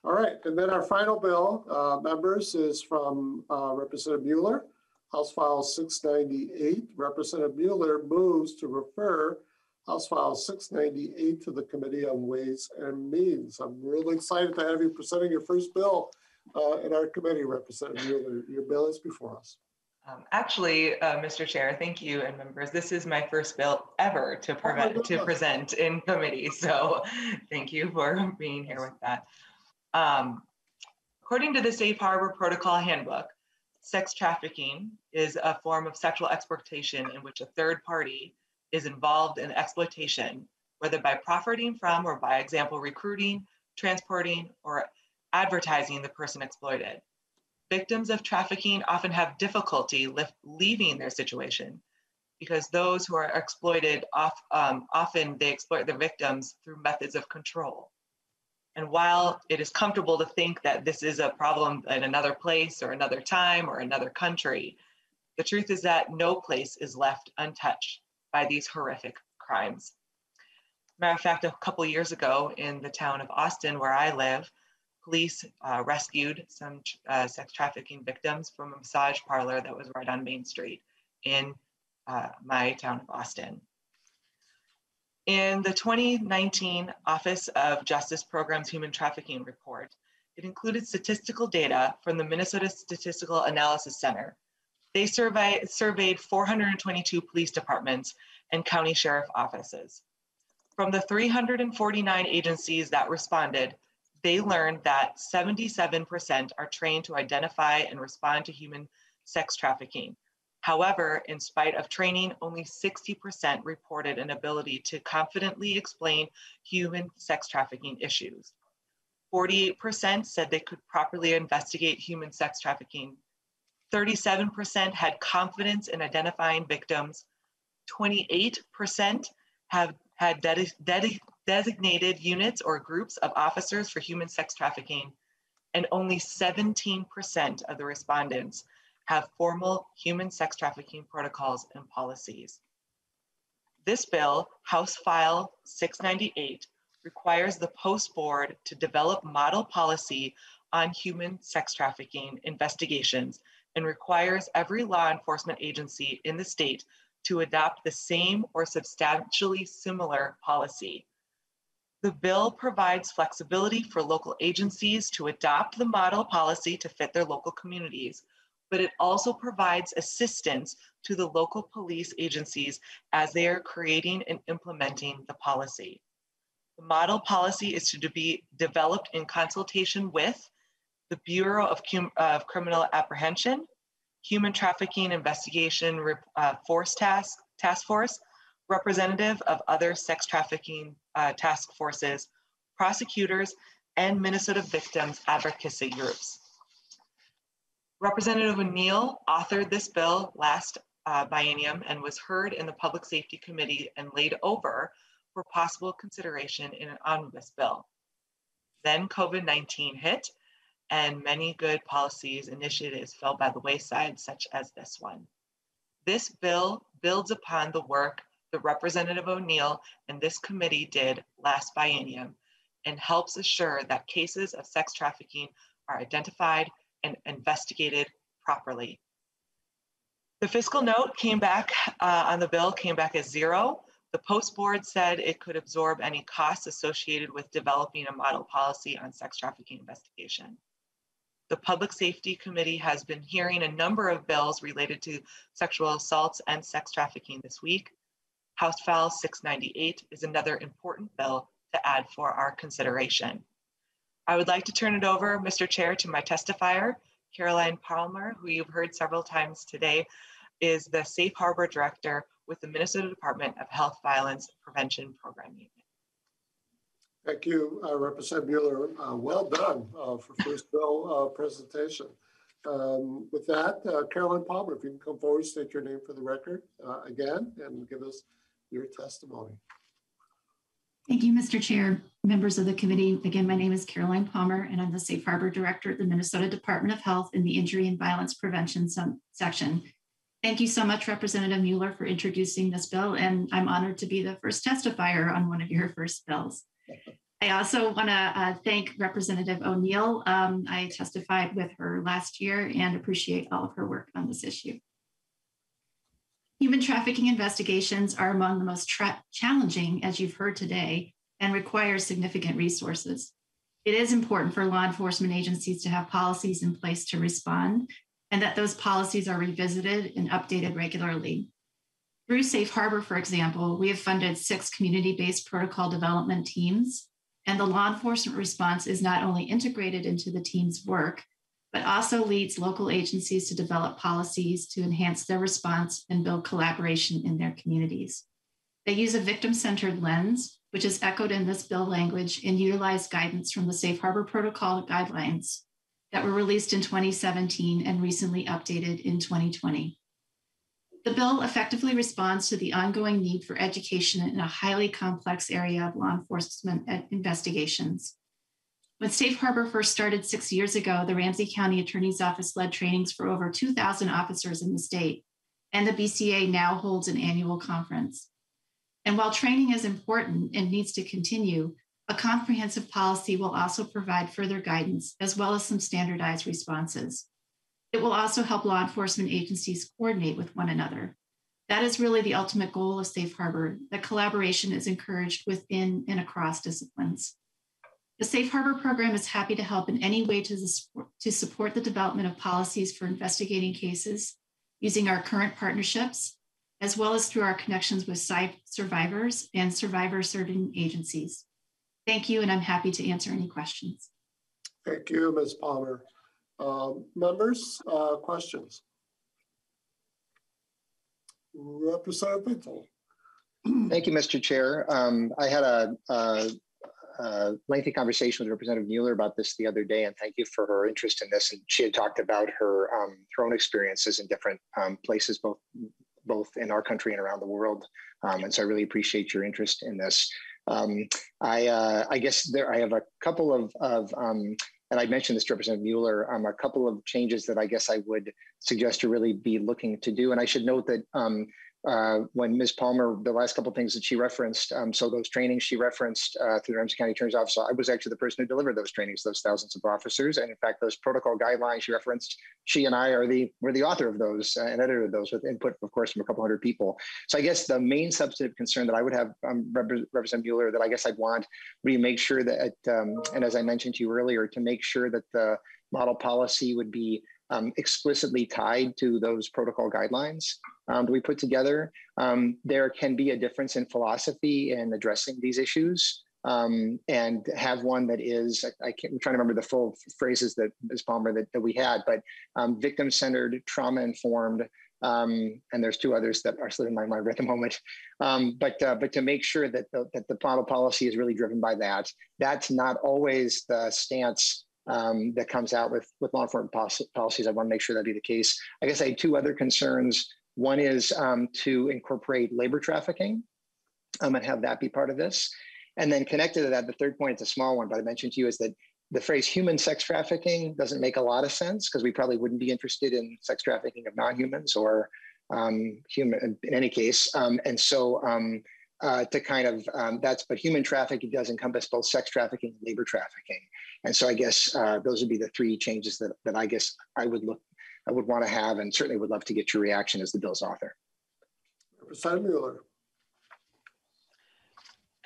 All right. And then our final bill, members, is from Representative Mueller, House File 698. Representative Mueller moves to refer House File 698 to the Committee on Ways and Means. I'm really excited to have you presenting your first bill in our committee, Representative Mueller. Your bill is before us. Actually, Mr. Chair, thank you and members. This is my first bill ever to present in committee. So thank you for being here with that. According to the Safe Harbor Protocol Handbook, sex trafficking is a form of sexual exploitation in which a third party is involved in exploitation, whether by profiting from or by example, recruiting, transporting, or advertising the person exploited. Victims of trafficking often have difficulty leaving their situation because those who are exploited often they exploit their victims through methods of control. And while it is comfortable to think that this is a problem in another place or another time or another country, the truth is that no place is left untouched by these horrific crimes. Matter of fact, a couple of years ago in the town of Austin, where I live, police rescued some sex trafficking victims from a massage parlor that was right on Main Street in my town of Austin. In the 2019 Office of Justice Programs Human Trafficking Report, it included statistical data from the Minnesota Statistical Analysis Center. They surveyed 422 police departments and county sheriff offices. From the 349 agencies that responded, they learned that 77% are trained to identify and respond to human sex trafficking. However, in spite of training, only 60% reported an ability to confidently explain human sex trafficking issues. 48% said they could properly investigate human sex trafficking. 37% had confidence in identifying victims. 28% have had designated units or groups of officers for human sex trafficking, and only 17% of the respondents have formal human sex trafficking protocols and policies. This bill, House File 698, requires the Post Board to develop model policy on human sex trafficking investigations and requires every law enforcement agency in the state to adopt the same or substantially similar policy. The bill provides flexibility for local agencies to adopt the model policy to fit their local communities, but it also provides assistance to the local police agencies as they are creating and implementing the policy. The model policy is to be developed in consultation with the Bureau of Criminal Apprehension, Human Trafficking Investigation Task Force, representative of other sex trafficking task forces, prosecutors, and Minnesota victims advocacy groups. Representative O'Neill authored this bill last biennium and was heard in the Public Safety Committee and laid over for possible consideration in an omnibus bill. Then COVID-19 hit, and many good policies initiatives fell by the wayside, such as this one. This bill builds upon the work that Representative O'Neill and this committee did last biennium and helps assure that cases of sex trafficking are identified and investigated properly. The fiscal note came back on the bill, came back as zero. The Post Board said it could absorb any costs associated with developing a model policy on sex trafficking investigation. The Public Safety Committee has been hearing a number of bills related to sexual assaults and sex trafficking this week. House File 698 is another important bill to add for our consideration. I would like to turn it over, Mr. Chair, to my testifier, Caroline Palmer, who you've heard several times today, is the Safe Harbor Director with the Minnesota Department of Health Violence Prevention Program Unit. Thank you, Representative Mueller. Well done for first bill presentation. With that, Caroline Palmer, if you can come forward, state your name for the record again, and give us your testimony. Thank you, Mr. Chair, members of the committee. Again, my name is Caroline Palmer, and I'm the Safe Harbor Director at the Minnesota Department of Health in the Injury and Violence Prevention section. Thank you so much, Representative Mueller, for introducing this bill, and I'm honored to be the first testifier on one of your first bills. I also want to thank Representative O'Neill. I testified with her last year and appreciate all of her work on this issue. Human trafficking investigations are among the most challenging, as you've heard today, and require significant resources. It is important for law enforcement agencies to have policies in place to respond, and that those policies are revisited and updated regularly. Through Safe Harbor, for example, we have funded 6 community-based protocol development teams, and the law enforcement response is not only integrated into the team's work, but also leads local agencies to develop policies to enhance their response and build collaboration in their communities. They use a victim-centered lens, which is echoed in this bill language, and utilize guidance from the Safe Harbor Protocol guidelines that were released in 2017 and recently updated in 2020. The bill effectively responds to the ongoing need for education in a highly complex area of law enforcement investigations. When Safe Harbor first started 6 years ago, the Ramsey County Attorney's Office led trainings for over 2,000 officers in the state, and the BCA now holds an annual conference. And while training is important and needs to continue, a comprehensive policy will also provide further guidance, as well as some standardized responses. It will also help law enforcement agencies coordinate with one another. That is really the ultimate goal of Safe Harbor, that collaboration is encouraged within and across disciplines. The Safe Harbor program is happy to help in any way to support the development of policies for investigating cases using our current partnerships, as well as through our connections with survivors and survivor-serving agencies. Thank you, and I'm happy to answer any questions. Thank you, Ms. Palmer. Members, questions? Representative Pinto. Thank you, Mr. Chair. I had a lengthy conversation with Representative Mueller about this the other day, and thank you for her interest in this. And she had talked about her own experiences in different places, both in our country and around the world. And so I really appreciate your interest in this. I guess I have a couple of and I mentioned this to Representative Mueller, a couple of changes that I guess I would suggest to really be looking to do. And I should note that when Ms. Palmer, the last couple of things that she referenced, so those trainings she referenced through the Ramsey County Attorney's Office, I was actually the person who delivered those trainings, those thousands of officers. And in fact, those protocol guidelines she referenced, she and I were the author of those and editor of those with input, of course, from a couple hundred people. So I guess the main substantive concern that I would have, Representative Mueller, that I guess I'd want would be make sure that, and as I mentioned to you earlier, to make sure that the model policy would be explicitly tied to those protocol guidelines that we put together. There can be a difference in philosophy in addressing these issues, and have one that is, I'm trying to remember the full phrases that Ms. Palmer that we had, but victim-centered, trauma-informed, and there's 2 others that are slipping my mind at the moment. But to make sure that the model policy is really driven by that. That's not always the stance that comes out with law enforcement policies. I want to make sure that be the case. I guess I had 2 other concerns. One is to incorporate labor trafficking and have that be part of this. And then connected to that, the third point, it's a small one, but I mentioned to you, is that the phrase human sex trafficking doesn't make a lot of sense, because we probably wouldn't be interested in sex trafficking of non-humans or human in any case. And so to kind of, but human trafficking does encompass both sex trafficking and labor trafficking. And so I guess those would be the 3 changes that I guess I would want to have, and certainly would love to get your reaction as the bill's author. Representative Mueller.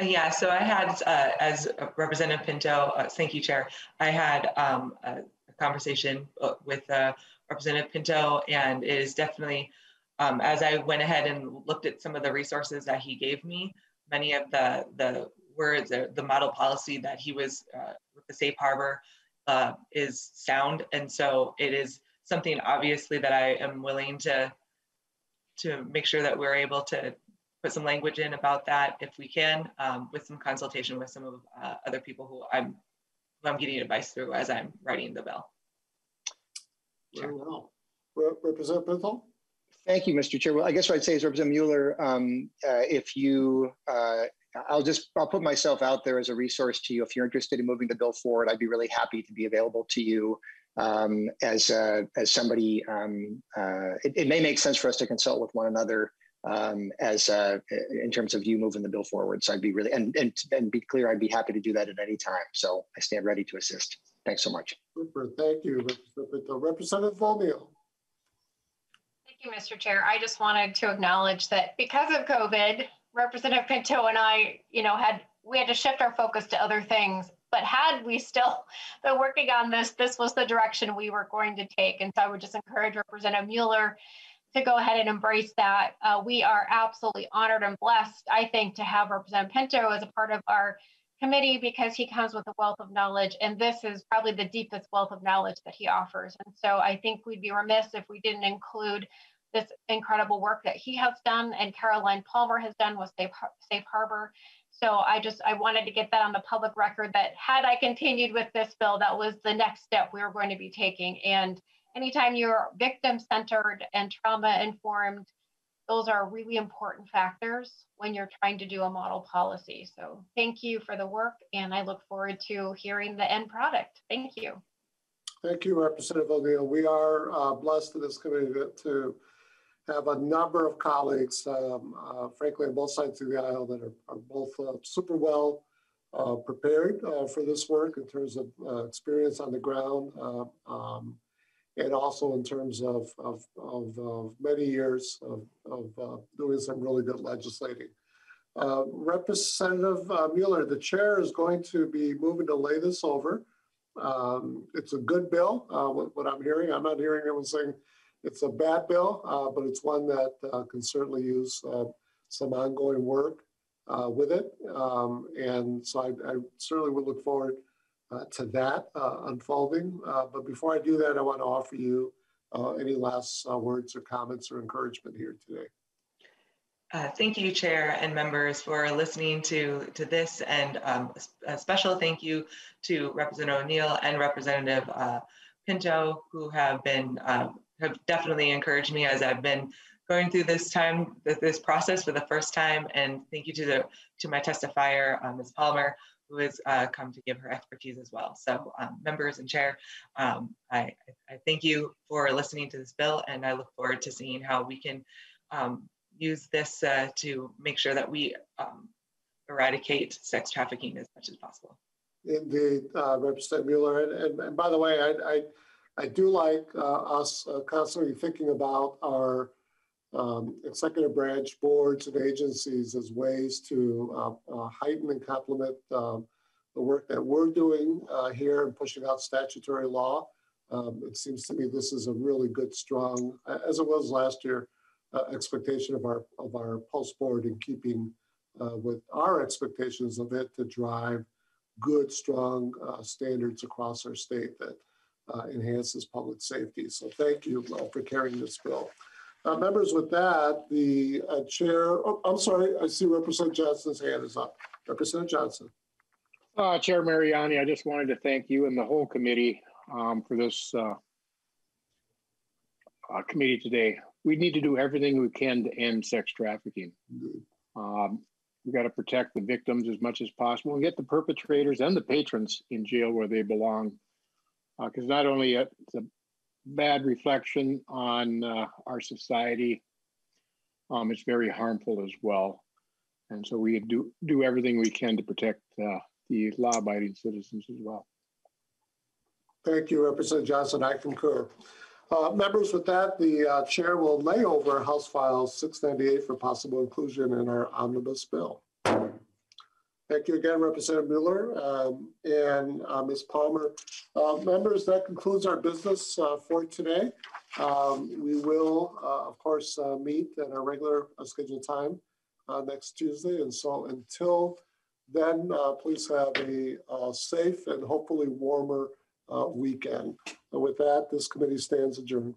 Yeah, so I had, as Representative Pinto, thank you, Chair. I had a conversation with Representative Pinto, and it is definitely, as I went ahead and looked at some of the resources that he gave me, many of the words, the model policy that he was with the safe harbor is sound. And so it is something obviously that I am willing to make sure that we're able to put some language in about that if we can, with some consultation with some of other people who I'm getting advice through as I'm writing the bill. Very well. Representative Pinto? Thank you, Mr. Chair. Well, I guess what I'd say is Representative Mueller, if you, I'll put myself out there as a resource to you. If you're interested in moving the bill forward, I'd be really happy to be available to you as somebody. It may make sense for us to consult with one another in terms of you moving the bill forward. So I'd be really, and be clear, I'd be happy to do that at any time. So I stand ready to assist. Thanks so much. Super. Thank you, Representative O'Neill. Thank you, Mr. Chair. I just wanted to acknowledge that because of COVID, Representative Pinto and I, we had to shift our focus to other things. But had we still been working on this was the direction we were going to take. And so I would just encourage Representative Mueller to go ahead and embrace that. We are absolutely honored and blessed, I think, to have Representative Pinto as a part of our committee because he comes with a wealth of knowledge, and this is probably the deepest wealth of knowledge that he offers. And so I think we'd be remiss if we didn't include this incredible work that he has done and Caroline Palmer has done with Safe Harbor. So I wanted to get that on the public record that had I continued with this bill, that was the next step we were going to be taking. And anytime you're victim-centered and trauma-informed, those are really important factors when you're trying to do a model policy. So thank you for the work, and I look forward to hearing the end product. Thank you. Thank you, Representative O'Neill. We are blessed in this committee to have a number of colleagues, frankly, on both sides of the aisle that are both super well prepared for this work in terms of experience on the ground, and also in terms of many years of doing some really good legislating. Representative Mueller, the chair is going to be moving to lay this over. It's a good bill, what I'm hearing. I'm not hearing anyone saying it's a bad bill, but it's one that can certainly use some ongoing work with it. And so I certainly would look forward to that unfolding. But before I do that, I want to offer you any last words or comments or encouragement here today. Thank you, Chair and members, for listening to this, and a special thank you to Representative O'Neill and Representative Pinto, who have definitely encouraged me as I've been going through this process for the first time. And thank you to my testifier, Ms. Palmer, who has come to give her expertise as well. So members and Chair, I thank you for listening to this bill, and I look forward to seeing how we can use this to make sure that we eradicate sex trafficking as much as possible. Indeed, Representative Mueller. And by the way, I do like us constantly thinking about our executive branch boards and agencies as ways to heighten and complement the work that we're doing here and pushing out statutory law. It seems to me this is a really good, strong, as it was last year, expectation of our post board in keeping with our expectations of it to drive good, strong standards across our state that enhances public safety. So thank you for carrying this bill. Members, with that, the chair, I'm sorry, I see Representative Johnson's hand is up. Representative Johnson. Chair Mariani, I just wanted to thank you and the whole committee for this committee today. We need to do everything we can to end sex trafficking. We got to protect the victims as much as possible and get the perpetrators and the patrons in jail where they belong. Because not only it's a bad reflection on our society, it's very harmful as well. And so we do everything we can to protect the law-abiding citizens as well. Thank you, Representative Johnson. I concur. Members, with that, the chair will lay over House File 698 for possible inclusion in our omnibus bill. Thank you again, Representative Mueller and Ms. Palmer. Members, that concludes our business for today. We will, of course, meet at our regular scheduled time next Tuesday. And so until then please have a safe and hopefully warmer weekend. And with that, this committee stands adjourned.